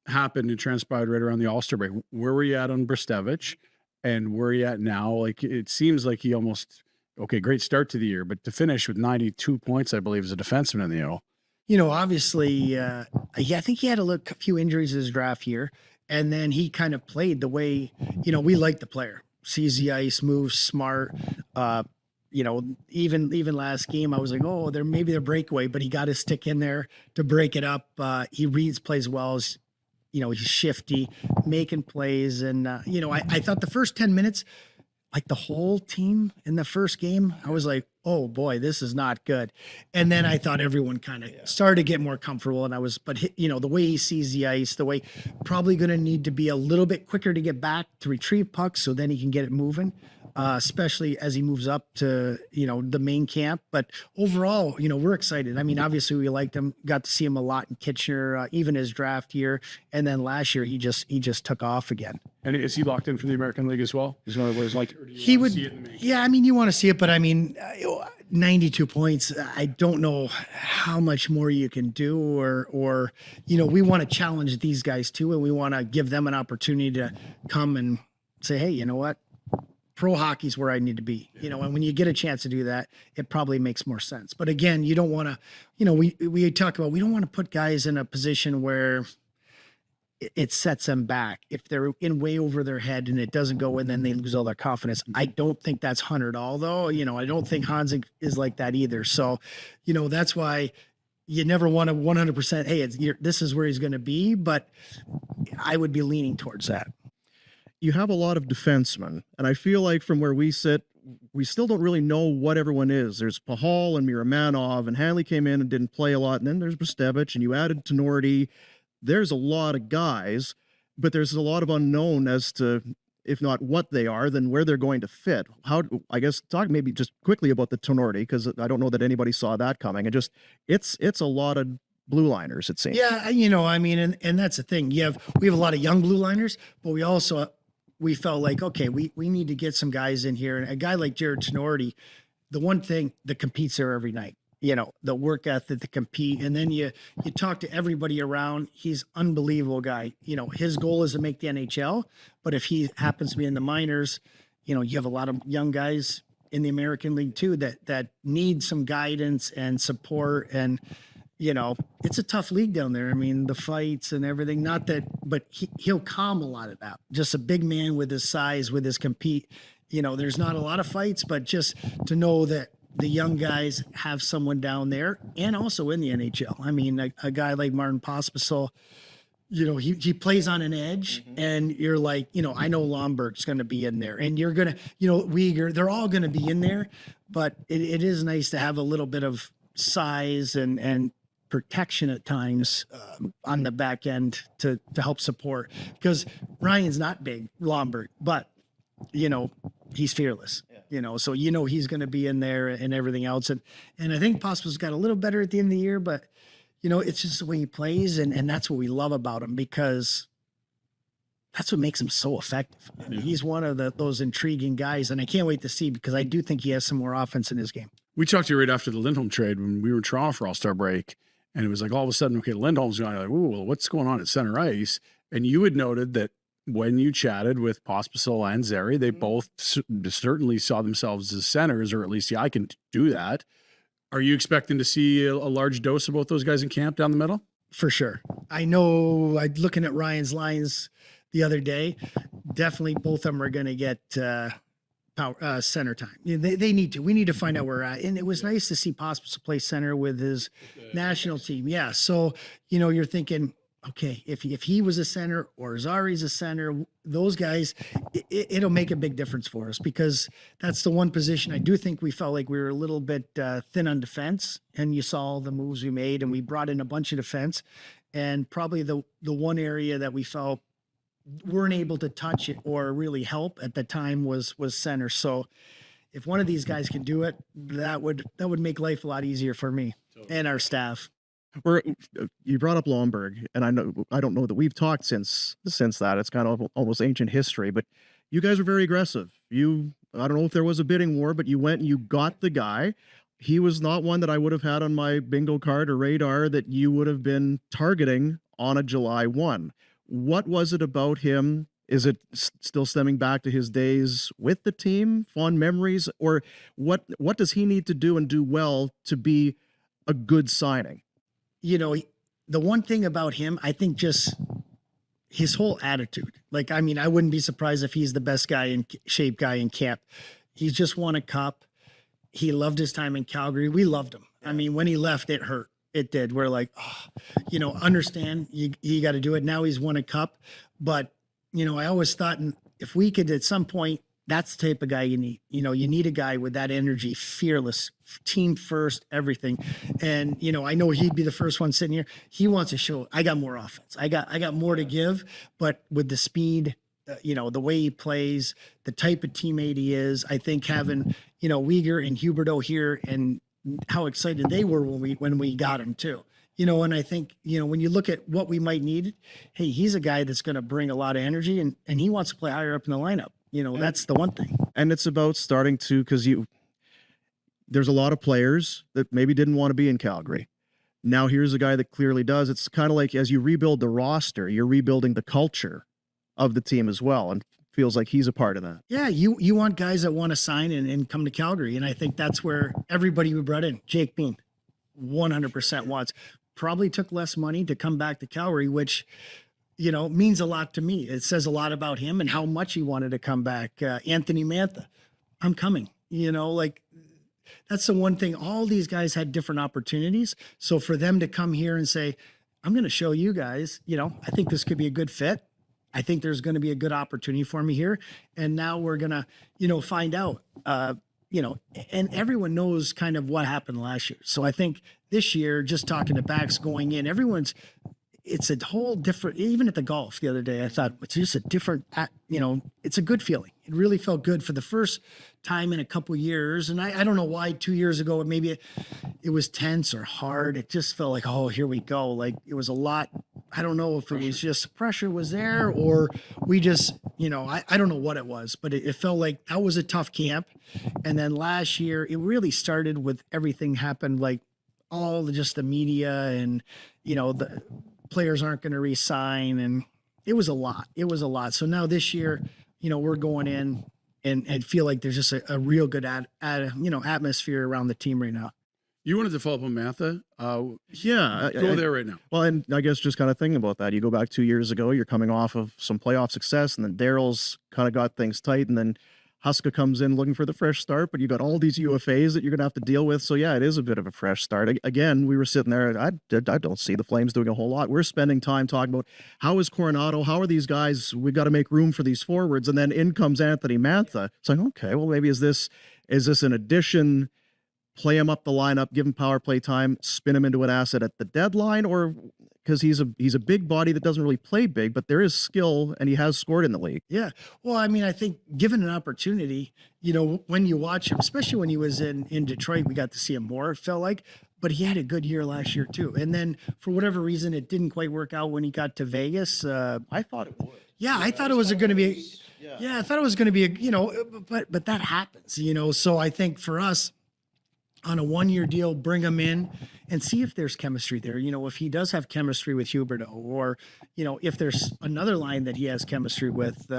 S7: happened and transpired right around the All-Star break. Where were you at on Brstevich and where are you at now? Like, it seems like he almost, great start to the year, but to finish with 92 points, I believe, as a defenseman in the NHL.
S5: Obviously, I think he had a few injuries his draft year, and then he kind of played the way, we like the player. Sees the ice, moves smart. Even last game, I was like, maybe they're breakaway, but he got his stick in there to break it up. He reads plays well. He's shifty, making plays. And, I thought the first 10 minutes, like the whole team in the first game, I was like, oh boy, this is not good. And then I thought everyone kind of started to get more comfortable. And the way he sees the ice, the way probably going to need to be a little bit quicker to get back to retrieve pucks so then he can get it moving, especially as he moves up to, the main camp. But overall, we're excited. I mean, obviously we liked him, got to see him a lot in Kitchener, even his draft year. And then last year he just took off again.
S7: And is he locked in for the American League as well? He's one of those
S5: he would, you want to see it, but 92 points. I don't know how much more you can do or we want to challenge these guys too. And we want to give them an opportunity to come and say, hey, you know what? Pro hockey's where I need to be, and when you get a chance to do that, it probably makes more sense. But again, you don't want to, we talk about, we don't want to put guys in a position where it sets them back. If they're in way over their head and it doesn't go in, then they lose all their confidence. I don't think that's Hunter at all, though. I don't think Honzek is like that either. So, that's why you never want to 100%, hey, this is where he's going to be, but I would be leaning towards that.
S6: You have a lot of defensemen, and I feel like from where we sit, we still don't really know what everyone is. There's Pahal and Miramanov, and Hanley came in and didn't play a lot, and then there's Brstevich, and you added Tenorti. There's a lot of guys, but there's a lot of unknown as to, if not what they are, then where they're going to fit. Talk maybe just quickly about the Tenorti, because I don't know that anybody saw that coming. And it's a lot of blue liners, it seems.
S5: Yeah, and that's the thing. We have a lot of young blue liners, but we felt like, okay, we need to get some guys in here. And a guy like Jared Tenorti, the one thing that competes there every night, the work ethic to compete. And then you talk to everybody around. He's unbelievable guy. His goal is to make the NHL, but if he happens to be in the minors, you have a lot of young guys in the American League too, that need some guidance and support. And, it's a tough league down there. I mean, the fights and everything, not that, but he'll calm a lot of that. Just a big man with his size, with his compete, there's not a lot of fights, but just to know that the young guys have someone down there and also in the NHL. I mean, a guy like Martin Pospisil, he plays on an edge, and you're like, I know Lomberg's going to be in there, and you're going to, Uyghur, they're all going to be in there, but it is nice to have a little bit of size and protection at times on the back end to help support, because Ryan's not big, Lomberg, but he's fearless, so he's going to be in there and everything else. And I think Pospisil's got a little better at the end of the year, but it's just the way he plays, and that's what we love about him, because that's what makes him so effective. I mean, he's one of those intriguing guys, and I can't wait to see, because I do think he has some more offense in his game.
S7: We talked to you right after the Lindholm trade when we were in Toronto for All-Star break, and it was like all of a sudden, okay, Lindholm's going like, ooh, well, what's going on at center ice? And you had noted that when you chatted with Pospisil and Zary, they both certainly saw themselves as centers, or at least, I can do that. Are you expecting to see a large dose of both those guys in camp down the middle?
S5: For sure. I know, looking at Ryan's lines the other day, definitely both of them are going to get center time. They need to. We need to find out where we're at. And it was nice to see Pospisil play center with his national team. Yeah. So, you're thinking, okay, if he was a center or Zary's a center, those guys, it'll make a big difference for us, because that's the one position I do think we felt like we were a little bit thin on defense. And you saw all the moves we made, and we brought in a bunch of defense. And probably the one area that we felt weren't able to touch it or really help at the time was center. So if one of these guys could do it, that would make life a lot easier for me and our staff.
S6: You brought up Lomberg, and I don't know that we've talked since that. It's kind of almost ancient history, but you guys were very aggressive. I don't know if there was a bidding war, but you went and you got the guy. He was not one that I would have had on my bingo card or radar that you would have been targeting on a July 1. What was it about him? Is it still stemming back to his days with the team, fond memories, or what does he need to do and do well to be a good signing?
S5: The one thing about him, I think, just his whole attitude. Like, I mean, I wouldn't be surprised if he's the best shape guy in camp. He's just won a cup. He loved his time in Calgary. We loved him. I mean, when he left, it hurt. It did. We're like, understand you got to do it. Now he's won a cup. But, I always thought if we could at some point, that's the type of guy you need. You need a guy with that energy, fearless, team first, everything. And, I know he'd be the first one sitting here. He wants to show, I got more offense. I got more to give, but with the speed, the way he plays, the type of teammate he is, I think having, Uyghur and Huberdeau here, and how excited they were when we got him too. And I think, when you look at what we might need, hey, he's a guy that's going to bring a lot of energy, and he wants to play higher up in the lineup. That's the one thing.
S6: And it's about starting to, because there's a lot of players that maybe didn't want to be in Calgary. Now here's a guy that clearly does. It's kind of like as you rebuild the roster, you're rebuilding the culture of the team as well, and feels like he's a part of that.
S5: Yeah, you want guys that want to sign and come to Calgary, and I think that's where everybody we brought in, Jake Bean, 100% wants. Probably took less money to come back to Calgary, which means a lot to me. It says a lot about him and how much he wanted to come back. Anthony Mantha, I'm coming. That's the one thing. All these guys had different opportunities. So for them to come here and say, I'm going to show you guys, I think this could be a good fit. I think there's going to be a good opportunity for me here. And now we're going to, find out, and everyone knows kind of what happened last year. So I think this year, just talking to backs going in, it's a whole different, even at the golf the other day, I thought it's just a different, it's a good feeling. It really felt good for the first time in a couple years. And I don't know why 2 years ago, maybe it was tense or hard. It just felt like, oh, here we go. Like it was a lot. I don't know if it was just pressure was there or we just, I don't know what it was, but it felt like that was a tough camp. And then last year, it really started with everything happened, like just the media and, the players aren't going to re-sign, and it was a lot. So now this year, we're going in and feel like there's just a real good atmosphere around the team right now.
S7: You wanted to follow up on Mantha?
S6: Yeah.
S7: Go there right now.
S6: Well, and I guess just kind of thinking about that, you go back 2 years ago, you're coming off of some playoff success, and then Daryl's kind of got things tight, and then Huska comes in looking for the fresh start, but you got all these UFAs that you're going to have to deal with. So yeah, it is a bit of a fresh start. Again, we were sitting there. I don't see the Flames doing a whole lot. We're spending time talking about how is Coronado? How are these guys? We've got to make room for these forwards. And then in comes Anthony Mantha. It's like, okay, well, maybe is this an addition? Play him up the lineup, give him power play time, spin him into an asset at the deadline, or because he's a big body that doesn't really play big, but there is skill and he has scored in the league.
S5: Yeah. Well, I mean, I think given an opportunity, when you watch him, especially when he was in Detroit, we got to see him more, it felt like, but he had a good year last year too. And then for whatever reason, it didn't quite work out when he got to Vegas.
S6: I thought it would.
S5: Yeah, I thought it was going to be, I thought it was going to be, but that happens, so I think for us, on a 1-year deal, bring him in and see if there's chemistry there. If he does have chemistry with Huberdeau, or, if there's another line that he has chemistry with,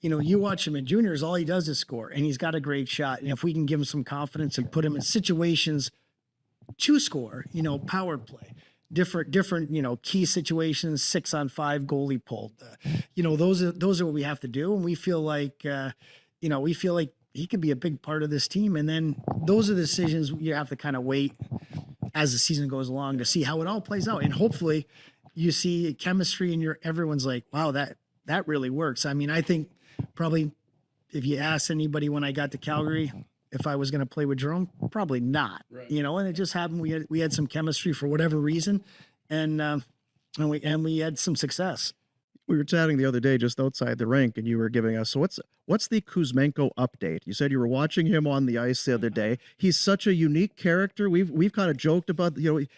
S5: you watch him in juniors, all he does is score, and he's got a great shot. And if we can give him some confidence and put him in situations to score, power play, different, key situations, 6-on-5 goalie pulled, those are what we have to do. And we feel like, he could be a big part of this team. And then those are the decisions you have to kind of wait as the season goes along to see how it all plays out. And hopefully you see chemistry and everyone's like, wow, that really works. I mean, I think probably if you ask anybody when I got to Calgary if I was going to play with Jerome, probably not.
S7: Right.
S5: And it just happened. We had some chemistry for whatever reason, and we had some success.
S6: We were chatting the other day just outside the rink, and you were giving us, so what's the Kuzmenko update? You said you were watching him on the ice the other day. He's such a unique character. We've kind of joked about, he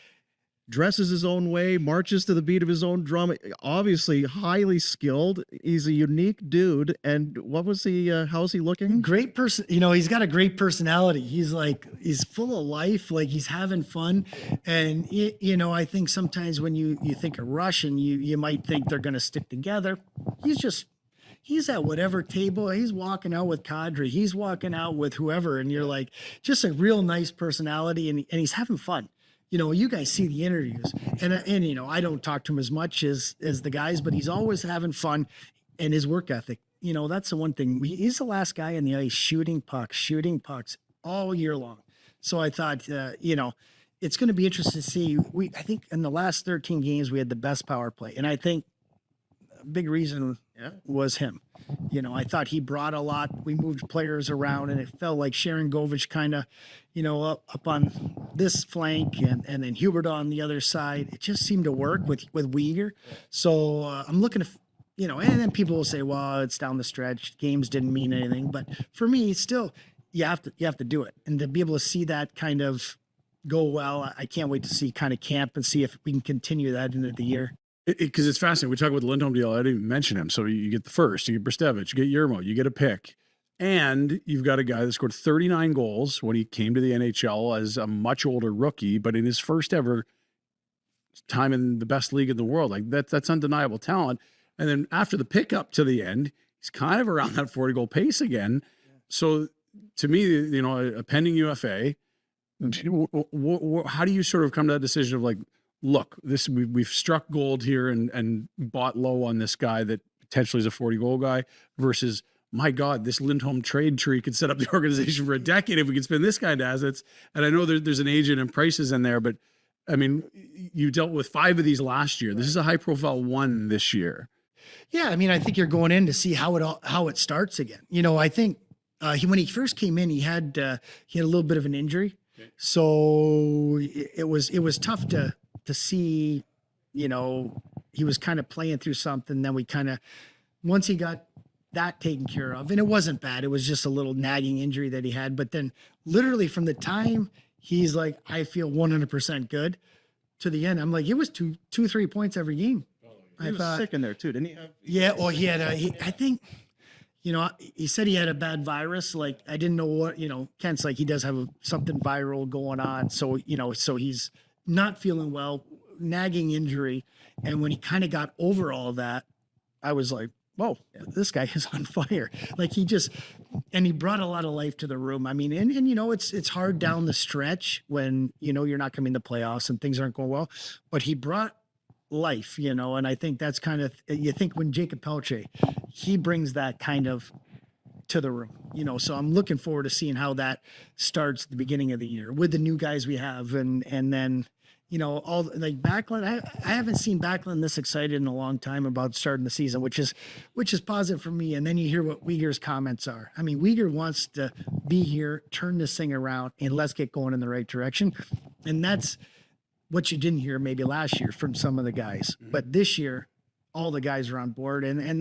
S6: dresses his own way, marches to the beat of his own drum. Obviously highly skilled. He's a unique dude. And what was how's he looking?
S5: Great person. He's got a great personality. He's full of life. Like, he's having fun. And I think sometimes when you think of Russian, you might think they're going to stick together. He's at whatever table. He's walking out with Kadri. He's walking out with whoever. And you're like, just a real nice personality. And he's having fun. You guys see the interviews, and I don't talk to him as much as the guys, but he's always having fun, and his work ethic. That's the one thing. He's the last guy in the ice shooting pucks all year long. So I thought, it's going to be interesting to see. I think in the last 13 games we had the best power play, and I think a big reason was him. I thought he brought a lot. We moved players around, and it felt like Sharon Govich kind of, up on this flank and then Hubert on the other side. It just seemed to work with Weegar. So I'm looking to, and then people will say, well, it's down the stretch. Games didn't mean anything. But for me, still, you have to do it. And to be able to see that kind of go well, I can't wait to see kind of camp and see if we can continue that into the year.
S7: Because it's fascinating. We talk about the Lindholm deal. I didn't even mention him. So you get the first, you get Brestevich, you get Yermo, you get a pick. And you've got a guy that scored 39 goals when he came to the NHL as a much older rookie, but in his first ever time in the best league in the world. Like, that's undeniable talent. And then after the pickup to the end, he's kind of around that 40-goal pace again. So to me, a pending UFA, how do you sort of come to that decision of like, look, we've struck gold here and bought low on this guy that potentially is a 40-goal guy versus, my God, this Lindholm trade tree could set up the organization for a decade if we could spend this kind of assets. And I know there's an agent and prices in there, but I mean, you dealt with 5 of these last year. This is a high-profile one this year.
S5: Yeah, I mean, I think you're going in to see how it starts again. I think when he first came in, he had a little bit of an injury, so it was tough to see. He was kind of playing through something. Then we once he got that taken care of, and it wasn't bad. It was just a little nagging injury that he had. But then literally from the time he's like, I feel 100% good to the end, I'm like, it was 2-3 points every game.
S6: He was sick in there too, didn't he?
S5: Yeah. Well, he had I think, he said he had a bad virus. Like, I didn't know what, Kent's like, he does have something viral going on. So, so he's not feeling well, nagging injury. And when he kind of got over all of that, I was like, whoa, this guy is on fire. Like, he brought a lot of life to the room. I mean, and it's hard down the stretch when, you're not coming to playoffs and things aren't going well, but he brought life, and I think that's kind of, you think when Jacob Pelche, he brings that kind of to the room, so I'm looking forward to seeing how that starts at the beginning of the year with the new guys we have. And then, all like Backlund, I haven't seen Backlund this excited in a long time about starting the season, which is positive for me. And then you hear what Weegar's comments are. I mean, Weegar wants to be here, turn this thing around, and let's get going in the right direction. And that's what you didn't hear maybe last year from some of the guys, but this year, all the guys are on board, and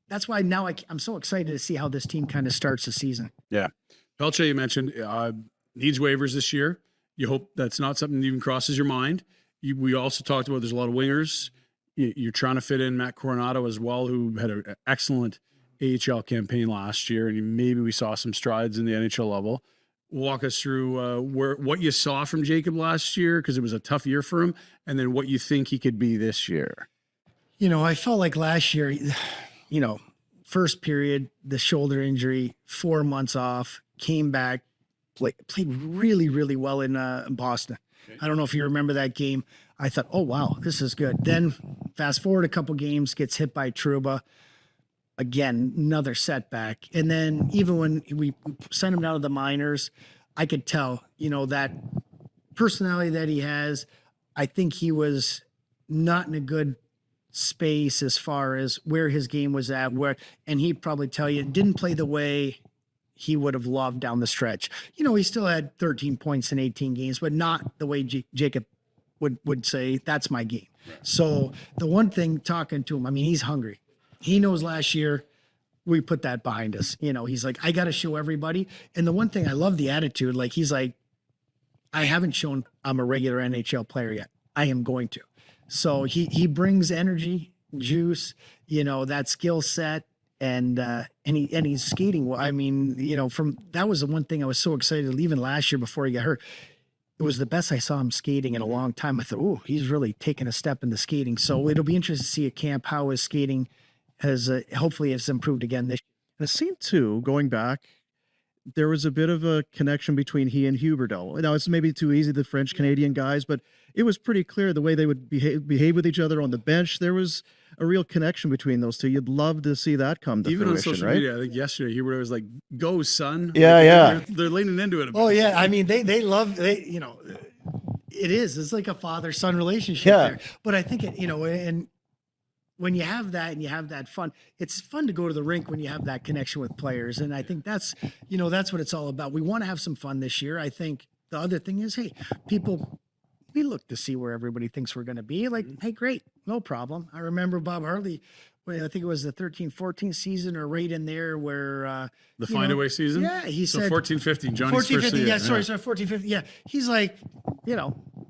S5: that's why now I'm so excited to see how this team kind of starts the season.
S7: Yeah, Pelche, you mentioned needs waivers this year. You hope that's not something that even crosses your mind. We also talked about there's a lot of wingers. You're trying to fit in Matt Coronado as well, who had an excellent AHL campaign last year, and maybe we saw some strides in the NHL level. Walk us through what you saw from Jacob last year, because it was a tough year for him, and then what you think he could be this year.
S5: I felt like last year, first period, the shoulder injury, 4 months off, came back, played really, really well in Boston. Okay. I don't know if you remember that game. I thought, oh, wow, this is good. Then fast forward a couple games, gets hit by Trouba. Again, another setback. And then even when we sent him down to the minors, I could tell, that personality that he has, I think he was not in a good space as far as where his game was at, and he'd probably tell you didn't play the way he would have loved down the stretch. He still had 13 points in 18 games, but not the way Jacob would say that's my game. So the one thing talking to him, I mean, he's hungry. He knows last year we put that behind us. He's like, I got to show everybody. And the one thing I love the attitude, like he's like, I haven't shown I'm a regular NHL player yet. I am going to. So he brings energy, juice, that skill set, and he's skating well. I mean, that was the one thing I was so excited leaving last year before he got hurt. It was the best I saw him skating in a long time. I thought, oh, he's really taken a step in the skating. So it'll be interesting to see at camp how his skating has hopefully has improved again this year.
S6: And it seemed too, going back, there was a bit of a connection between he and Huberdeau. Now, it's maybe too easy, the French-Canadian guys, but it was pretty clear the way they would behave with each other on the bench. There was a real connection between those two. You'd love to see that come to
S7: even
S6: fruition,
S7: on social
S6: right?
S7: media. I think yesterday Huberdeau was like, "Go, son!"
S6: Yeah, yeah.
S7: They're leaning into it. A bit.
S5: Oh yeah, I mean they love it is. It's like a father-son relationship there. But I think and when you have that and you have that fun, it's fun to go to the rink when you have that connection with players. And I think that's what it's all about. We want to have some fun this year. I think the other thing is, hey, we look to see where everybody thinks we're going to be. Like, hey, great, no problem. I remember Bob Hartley, I think it was the 13-14 season or right in there where
S7: the Findaway season.
S5: Yeah, he said
S7: 14-15. Johnny's first year.
S5: Yeah, sorry, 14-15. Yeah, he's like,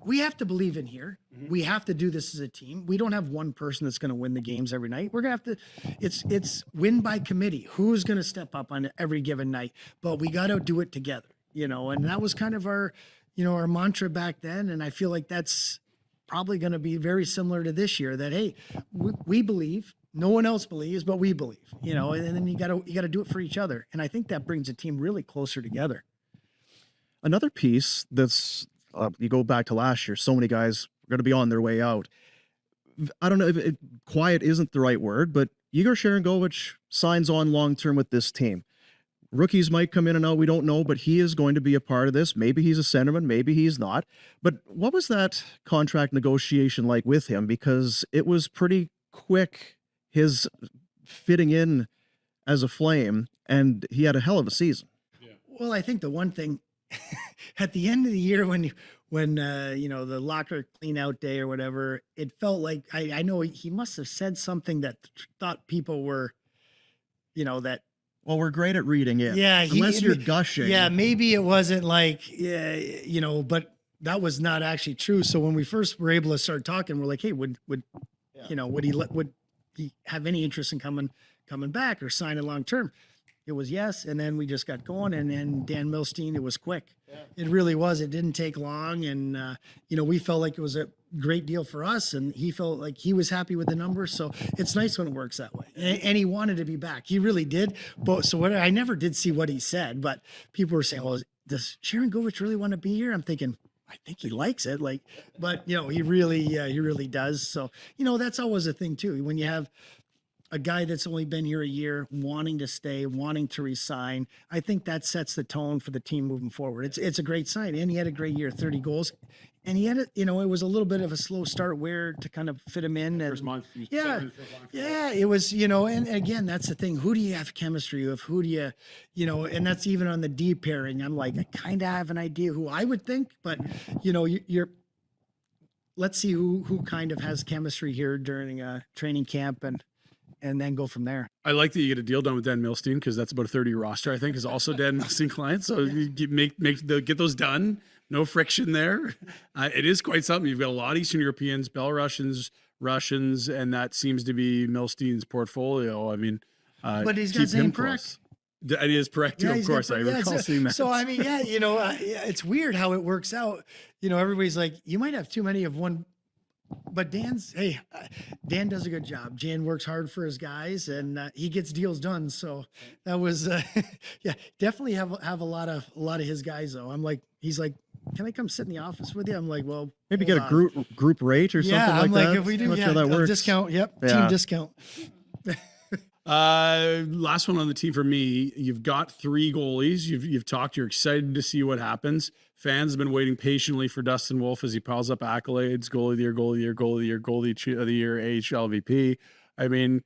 S5: we have to believe in here. We have to do this as a team. We don't have one person that's going to win the games every night. We're going to have to, it's win by committee. Who's going to step up on every given night? But we got to do it together, and that was kind of our mantra back then. And I feel like that's probably going to be very similar to this year that, hey, we believe, no one else believes, but we believe, and then you got to do it for each other. And I think that brings a team really closer together.
S6: Another piece that's, you go back to last year, so many guys are going to be on their way out. I don't know if quiet isn't the right word, but Igor Sharangovich signs on long-term with this team. Rookies might come in and out, we don't know, but he is going to be a part of this. Maybe he's a centerman, maybe he's not. But what was that contract negotiation like with him? Because it was pretty quick, his fitting in as a Flame, and he had a hell of a season.
S5: Yeah. Well, I think the one thing at the end of the year when the locker clean out day or whatever, it felt like I know he must have said something that thought people were, that.
S6: Well, we're great at reading it.
S5: Yeah.
S6: Unless you're gushing.
S5: Yeah. Maybe it wasn't like, but that was not actually true. So when we first were able to start talking, we're like, hey, would he have any interest in coming back or signing long term? It was yes, and then we just got going, and then Dan Milstein, it was quick. Yeah. It really was. It didn't take long, and we felt like it was a great deal for us, and he felt like he was happy with the numbers. So it's nice when it works that way. And he wanted to be back. He really did. But I never did see what he said, but people were saying, "Well, does Sharangovich really want to be here?" I'm thinking, I think he likes it. But he really does. So that's always a thing too. When you have a guy that's only been here a year, wanting to stay, wanting to resign, I think that sets the tone for the team moving forward. It's a great sign, and he had a great year, 30 goals, and he had it. It was a little bit of a slow start where to kind of fit him in.
S7: First month,
S5: it was. And again, that's the thing. Who do you have chemistry with? Who do you, and that's even on the D pairing. I'm like, I kind of have an idea who I would think, but you're. Let's see who kind of has chemistry here during training camp and then go from there.
S7: I like that you get a deal done with Dan Milstein because that's about a 30 roster, I think, is also Dan Milstein client. So you get those done. No friction there. It is quite something. You've got a lot of Eastern Europeans, Belarusians, Russians, and that seems to be Milstein's portfolio. I mean,
S5: but he's got Zane Parekh.
S7: It is correct too, of course. I recall seeing that.
S5: So I mean, it's weird how it works out. Everybody's like, you might have too many of one. But Dan does a good job. Jan works hard for his guys, and he gets deals done. So that was, definitely have a lot of his guys though. I'm like, he's like, can I come sit in the office with you? I'm like, well,
S6: maybe get a group rate or something like that.
S5: Yeah, I'm like, if we do,
S6: that works.
S5: discount. Yep,
S6: yeah.
S5: Team discount.
S7: Last one on the team for me. You've got 3 goalies. You've talked. You're excited to see what happens. Fans have been waiting patiently for Dustin Wolf as he piles up accolades: goalie of the year, goalie of the year, goalie of the year, goalie of the year, AHL MVP. I mean,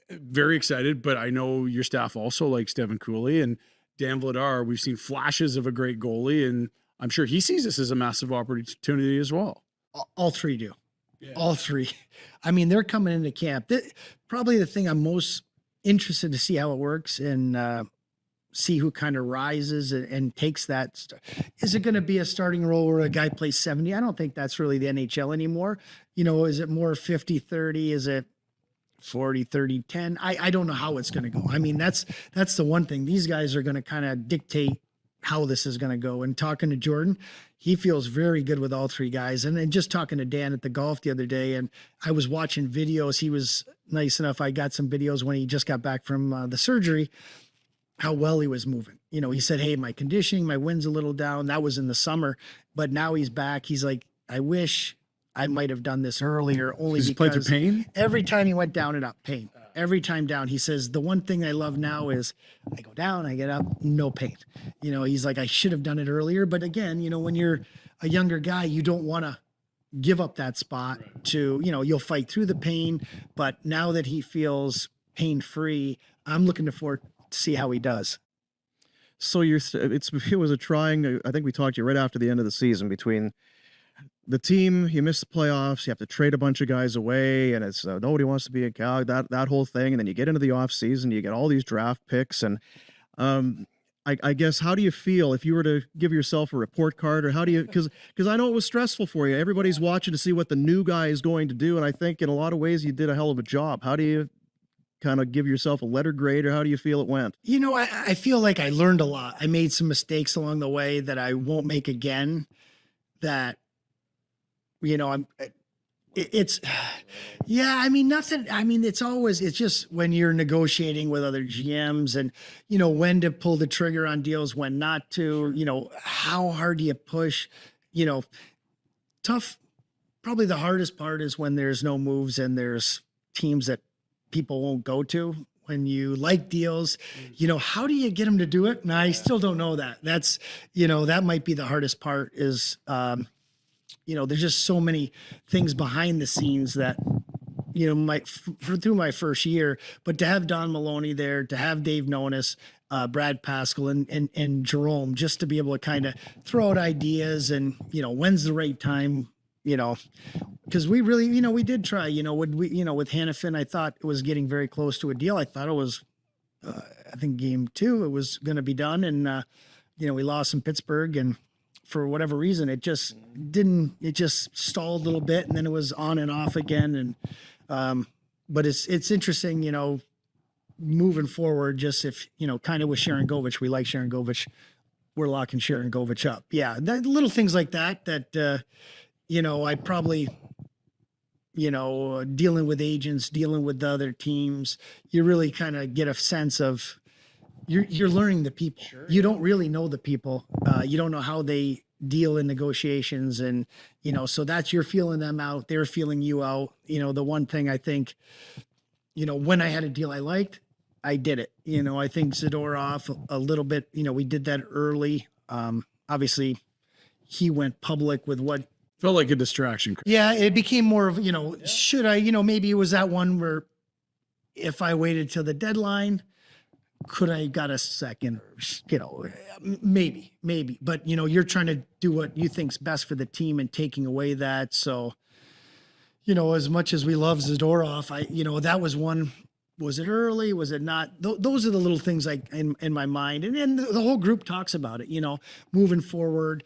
S7: very excited. But I know your staff also likes Devin Cooley and Dan Vladar. We've seen flashes of a great goalie, and I'm sure he sees this as a massive opportunity as well.
S5: All 3 do.
S7: Yeah.
S5: All 3. I mean, they're coming into camp. Probably the thing I'm most interested to see how it works and see who kind of rises and takes that. Is it going to be a starting role where a guy plays 70? I don't think that's really the NHL anymore. Is it more 50-30? Is it 40-30-10? I don't know how it's going to go. I mean, that's the one thing. These guys are going to kind of dictate how this is going to go. And talking to Jordan, he feels very good with all 3 guys. And then just talking to Dan at the golf the other day, and I was watching videos. He was nice enough. I got some videos when he just got back from the surgery, how well he was moving. He said, hey, my conditioning, my wind's a little down. That was in the summer, but now he's back. He's like, I wish I might have done this earlier, only
S7: Does he play through pain?
S5: Every time he went down and up, pain. Every time down. He says, the one thing I love now is I go down, I get up, no pain. He's like, I should have done it earlier. But again, when you're a younger guy, you don't want to give up that spot to, you'll fight through the pain. But now that he feels pain-free, I'm looking forward to see how he does.
S6: So it was a trying, I think we talked to you right after the end of the season between the team, you miss the playoffs, you have to trade a bunch of guys away, and it's nobody wants to be a Calgary, that whole thing. And then you get into the off season, you get all these draft picks. And I guess, how do you feel if you were to give yourself a report card, or how do you, because I know it was stressful for you. Everybody's watching to see what the new guy is going to do. And I think in a lot of ways you did a hell of a job. How do you kind of give yourself a letter grade, or how do you feel it went?
S5: I feel like I learned a lot. I made some mistakes along the way that I won't make again. That, it's just when you're negotiating with other GMs and, when to pull the trigger on deals, when not to, how hard do you push, tough. Probably the hardest part is when there's no moves and there's teams that people won't go to. When you like deals, how do you get them to do it? And I still don't know that. That's, that might be the hardest part is, there's just so many things behind the scenes that, through my first year, but to have Don Maloney there, to have Dave Nonis, Brad Pascal and Jerome, just to be able to kind of throw out ideas and, when's the right time, because we really, we did try, with Hannafin, I thought it was getting very close to a deal. I thought it was, I think game 2, it was going to be done. And, we lost in Pittsburgh, and for whatever reason, it just stalled a little bit, and then it was on and off again. And, but it's interesting, moving forward, just if, kind of with Sharon Govich, we like Sharon Govich, we're locking Sharon Govich up. Yeah. Little things like that, I probably, dealing with agents, dealing with the other teams, you really kind of get a sense of, you're learning the people. Sure. You don't really know the people. You don't know how they deal in negotiations, and so that's, you're feeling them out, they're feeling you out. The one thing I think, when I had a deal I liked, I did it. I think Zadorov a little bit. We did that early. Obviously, he went public with what
S7: felt like a distraction.
S5: Yeah, it became more of should I? Maybe it was that one where if I waited till the deadline, could I got a second, maybe, but you're trying to do what you think's best for the team and taking away that. So, as much as we love Zadorov, that was one, was it early? Was it not? Those are the little things like in my mind. And then the whole group talks about it, moving forward,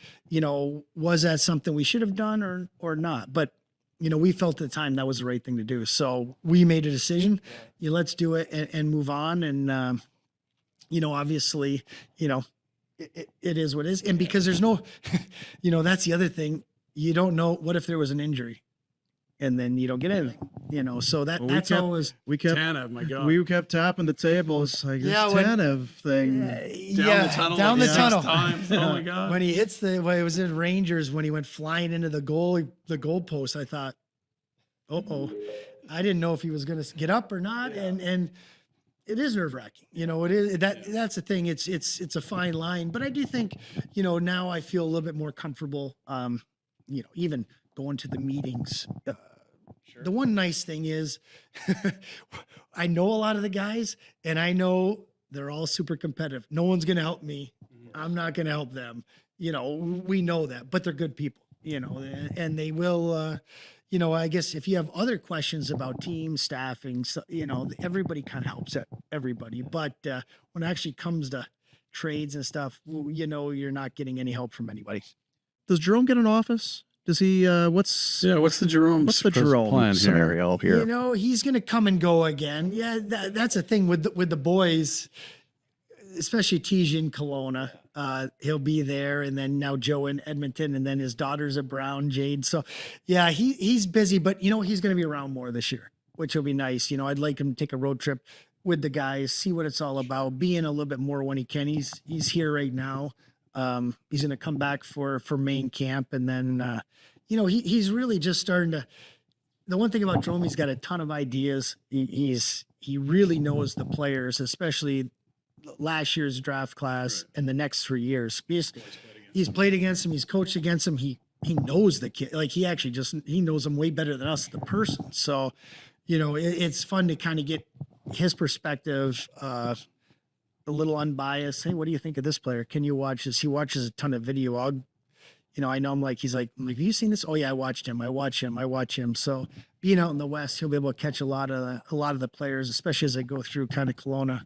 S5: was that something we should have done or not? But, we felt at the time that was the right thing to do. So we made a decision, let's do it and move on. And, obviously, it is what it is. And because there's no, that's the other thing. You don't know, what if there was an injury and then you don't get anything, so that's always,
S6: we kept
S7: Tanev, my God.
S6: We kept tapping the table. It's like, Tanev thing.
S7: Down the tunnel. Times. Oh my God.
S5: When he hits it was in Rangers, when he went flying into the goal post, I thought, I didn't know if he was going to get up or not. And it is nerve wracking. You know, it is that's the thing. It's a fine line, but I do think, you know, now I feel a little bit more comfortable. You know, even going to the meetings. The one nice thing is I know a lot of the guys and I know they're all super competitive. No one's going to help me. I'm not going to help them. You know, we know that, but they're good people, you know, and they will, you know, I guess if you have other questions about team staffing, so, you know, everybody kind of helps everybody. But when it actually comes to trades and stuff, you know, you're not getting any help from anybody.
S6: Does Jerome get an office? Does he? What's
S7: the Jerome plan
S6: scenario here?
S5: You know, he's going to come and go again. Yeah, that's the thing with the boys, especially TJ in Kelowna. He'll be there, and then now Joe in Edmonton, and then his daughters at Brown, Jade. So, yeah, he's busy, but you know he's going to be around more this year, which will be nice. You know, I'd like him to take a road trip with the guys, see what it's all about, be in a little bit more when he can. He's here right now. He's going to come back for main camp, and then you know he's really just starting to. The one thing about Jerome, he's got a ton of ideas. He really knows the players, especially last year's draft class and the next 3 years. He's played against him. He's coached against him. He knows the kid. Like he actually he knows him way better than us, the person. So, you know, it's fun to kind of get his perspective, a little unbiased. Hey, what do you think of this player? Can you watch this? He watches a ton of video. I know him like, he's like, have you seen this? Oh yeah, I watch him. So being out in the West, he'll be able to catch a lot of the players, especially as they go through kind of Kelowna.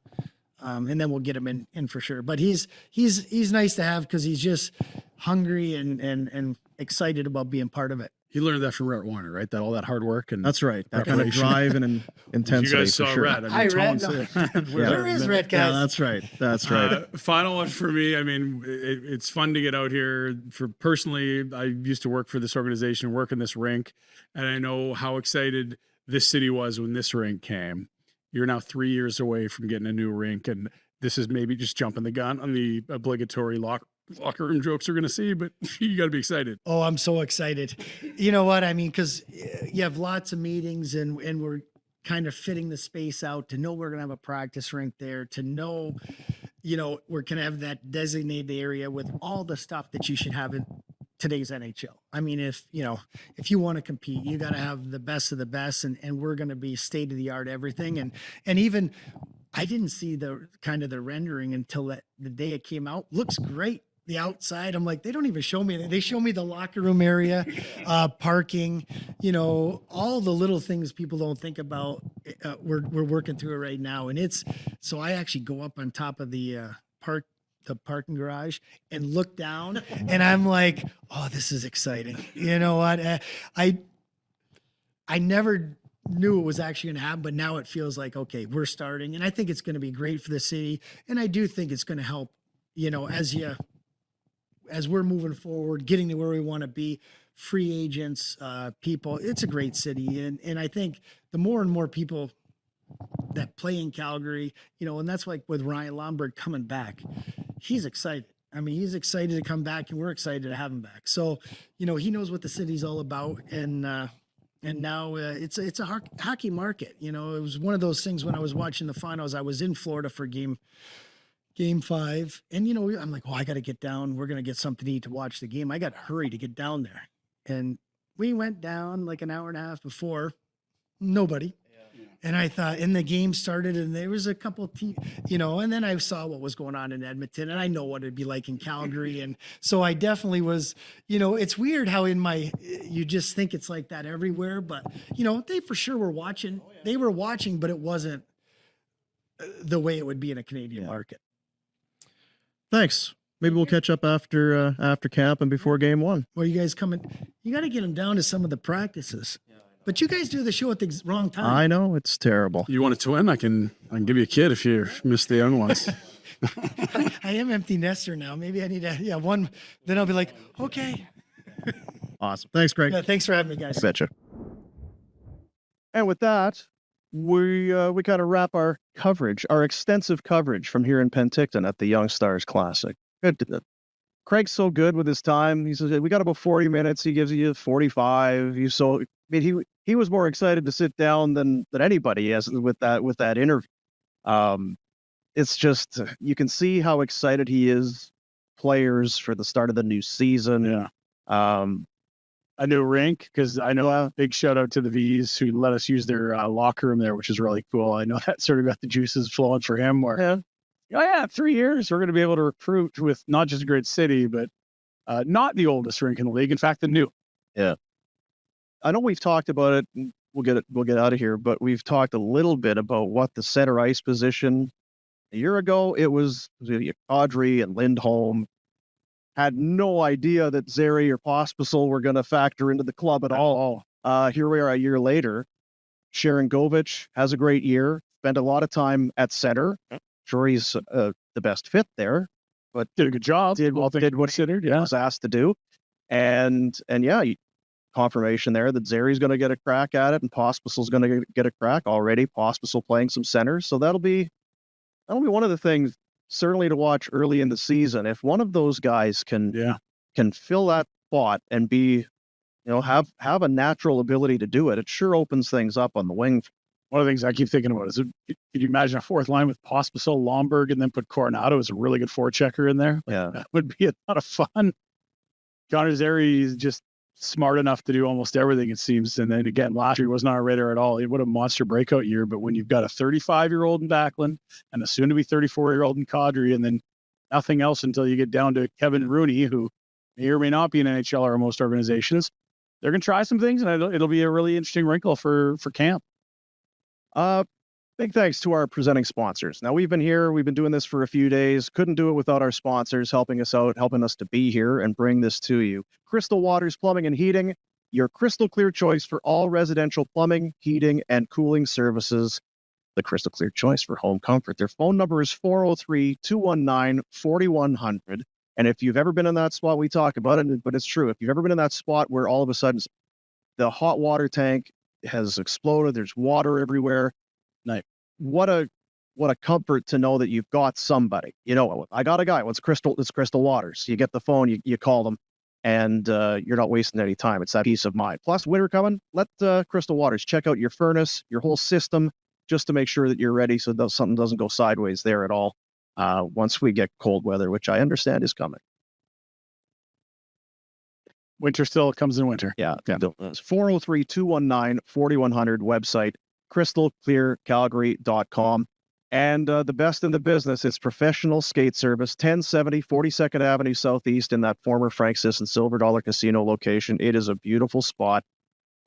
S5: And then we'll get him in for sure. But he's nice to have because he's just hungry and excited about being part of it.
S7: He learned that from Rhett Warner, right? That all that hard work and
S6: that's right. That kind of drive and intensity.
S7: You guys saw
S6: for sure.
S7: Rhett.
S5: Hi, Rhett. Where is Rhett, guys?
S6: Yeah, that's right.
S7: Final one for me. I mean, it's fun to get out here. For personally, I used to work for this organization, work in this rink, and I know how excited this city was when this rink came. You're now 3 years away from getting a new rink, and this is maybe just jumping the gun on the obligatory locker room jokes we're going to see, but you got to be excited.
S5: Oh, I'm so excited. You know what? I mean, because you have lots of meetings and we're kind of fitting the space out to know we're going to have a practice rink there, to know, you know, we're going to have that designated area with all the stuff that you should have in today's NHL. I mean, if you want to compete, you got to have the best of the best, and we're going to be state of the art everything. And even I didn't see the kind of the rendering until the day it came out. Looks great. The outside, I'm like, they don't even show me that. They show me the locker room area, parking, you know, all the little things people don't think about. We're working through it right now. And so I actually go up on top of the parking garage and look down, and I'm like, oh, this is exciting. You know what? I never knew it was actually going to happen, but now it feels like, okay, we're starting. And I think it's going to be great for the city. And I do think it's going to help, you know, as we're moving forward, getting to where we want to be, free agents, people, it's a great city. And I think the more and more people that play in Calgary, you know, and that's like with Ryan Lomberg coming back, he's excited. I mean, he's excited to come back, and we're excited to have him back. So, you know, he knows what the city's all about. And now it's a hockey market. You know, it was one of those things when I was watching the finals. I was in Florida for game 5, and you know, I'm like, I got to get down. We're gonna get something to eat to watch the game. I got to hurry to get down there, and we went down like an hour and a half before. Nobody. And I thought, and the game started, and there was a couple, you know, and then I saw what was going on in Edmonton, and I know what it'd be like in Calgary. And so I definitely was, you know, it's weird how you just think it's like that everywhere, but you know, they for sure were watching. They were watching, but it wasn't the way it would be in a Canadian market.
S6: Thanks. Maybe we'll catch up after camp and before game 1.
S5: Well, you guys coming? You got to get them down to some of the practices. But you guys do the show at the wrong time.
S6: I know, it's terrible.
S7: You want a twin? I can give you a kid if you miss the young ones.
S5: I am empty nester now. Maybe I need one. Then I'll be like, okay.
S6: Awesome. Thanks, Greg.
S5: Yeah, thanks for having me, guys.
S6: I betcha. And with that, we kind of wrap our extensive coverage from here in Penticton at the Young Stars Classic. Good. Craig's so good with his time. He says, we got about 40 minutes. He gives you 45. He was more excited to sit down than anybody has with that interview. It's just, you can see how excited he is, players, for the start of the new season.
S7: Yeah.
S6: Um,
S7: I knew Rink because I know a big shout out to the V's who let us use their locker room there, which is really cool. I know that sort of got the juices flowing for him. Where,
S6: Yeah.
S7: oh yeah, 3 years we're going to be able to recruit with not just a great city, but not the oldest rink in the league. In fact, the new.
S6: Yeah. I know we've talked about it. And we'll get out of here, but we've talked a little bit about what the center ice position. A year ago, it was Audrey and Lindholm. Had no idea that Zary or Pospisil were going to factor into the club at all. Here we are a year later. Sharon Govich has a great year. Spent a lot of time at center. Sure, he's the best fit there, but
S7: Did a good job.
S6: did what he was asked to do. And yeah, confirmation there that Zary's going to get a crack at it, and Pospisil's going to get a crack already. Pospisil playing some center, so that'll be one of the things certainly to watch early in the season. If one of those guys can fill that spot and be, have a natural ability to do it, it sure opens things up on the wing.
S7: One of the things I keep thinking about is, could you imagine a fourth line with Pospisil, Lomberg, and then put Coronado as a really good forechecker in there?
S6: Yeah.
S7: That would be a lot of fun. Connor Zary is just smart enough to do almost everything, it seems. And then again, last year he wasn't on our radar at all. What a monster breakout year. But when you've got a 35-year-old in Backlund and a soon-to-be 34-year-old in Kadri, and then nothing else until you get down to Kevin Rooney, who may or may not be an NHLer in most organizations, they're going to try some things, and it'll be a really interesting wrinkle for camp.
S6: Big thanks to our presenting sponsors. Now, we've been doing this for a few days. Couldn't do it without our sponsors helping us out, helping us to be here and bring this to you. Crystal Waters Plumbing and Heating, your crystal clear choice for all residential plumbing, heating, and cooling services. The crystal clear choice for home comfort. Their phone number is 403-219-4100. And if you've ever been in that spot, we talk about it, but it's true. If you've ever been in that spot where all of a sudden the hot water tank has exploded, there's water everywhere. What a comfort to know that you've got somebody. I got a guy. It's Crystal Waters. You get the phone, you call them, and you're not wasting any time. It's that peace of mind. Plus, winter coming. Let Crystal Waters check out your furnace, your whole system, just to make sure that you're ready, so that something doesn't go sideways there at all. Once we get cold weather, which I understand is coming.
S7: Winter still comes in winter.
S6: Yeah. 403-219-4100 website. crystalclearcalgary.com. And the best in the business is Professional Skate Service, 1070 42nd Avenue Southeast in that former Frank Sisson Silver Dollar Casino location. It is a beautiful spot.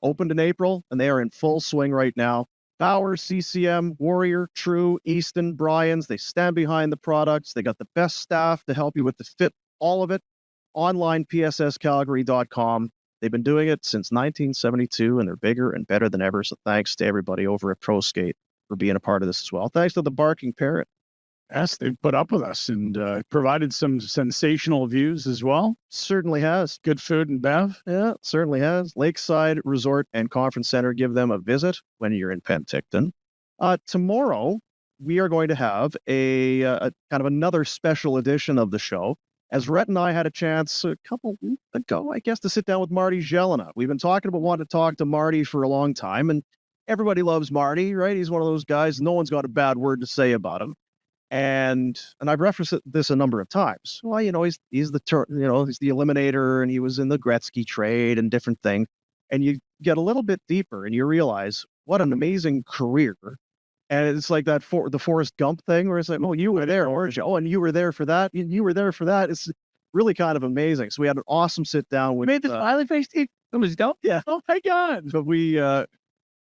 S6: Opened in April, and they are in full swing right now. Bauer, CCM, Warrior, True, Easton, Bryans, they stand behind the products. They got the best staff to help you with the fit, all of it. Online, psscalgary.com. They've been doing it since 1972, and they're bigger and better than ever. So thanks to everybody over at Pro Skate for being a part of this as well. Thanks to the Barking Parrot.
S7: Yes, they've put up with us and provided some sensational views as well.
S6: Certainly has.
S7: Good food and bev.
S6: Yeah, certainly has. Lakeside Resort and Conference Center. Give them a visit when you're in Penticton. Tomorrow, we are going to have a kind of another special edition of the show. As Rhett and I had a chance a couple weeks ago, I guess, to sit down with Marty Jelena. We've been talking about wanting to talk to Marty for a long time, and everybody loves Marty, right? He's one of those guys. No one's got a bad word to say about him. And I've referenced this a number of times. Well, he's the eliminator, and he was in the Gretzky trade and different things. And you get a little bit deeper, and you realize what an amazing career. And it's like that the Forrest Gump thing, where it's like, oh, you were there, weren't you? Oh, and you were there for that. You were there for that. It's really kind of amazing. So we had an awesome sit down with.
S7: You made the smiley face, Steve. It was dope.
S6: Yeah.
S7: Oh my God.
S6: But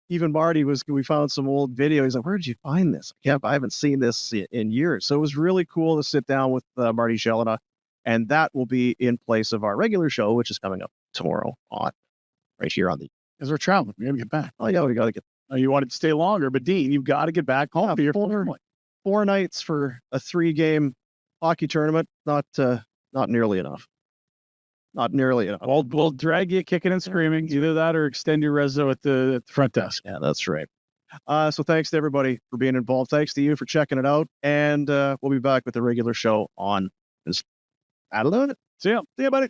S6: even Marty we found some old video. He's like, where did you find this? I haven't seen this in years. So it was really cool to sit down with Marty Jelena, and that will be in place of our regular show, which is coming up tomorrow right here on the.
S7: As we're traveling, we got to get back.
S6: Oh yeah, we got to get.
S7: You wanted to stay longer, but Dean, you've got to get back home to your family.
S6: 4 nights for a 3-game hockey tournament. Not nearly enough. Not nearly enough.
S7: We'll drag you kicking and screaming. Either that or extend your reso at the front desk.
S6: Yeah, that's right. So thanks to everybody for being involved. Thanks to you for checking it out. And we'll be back with the regular show on this. I love it.
S7: See ya.
S6: See ya, buddy.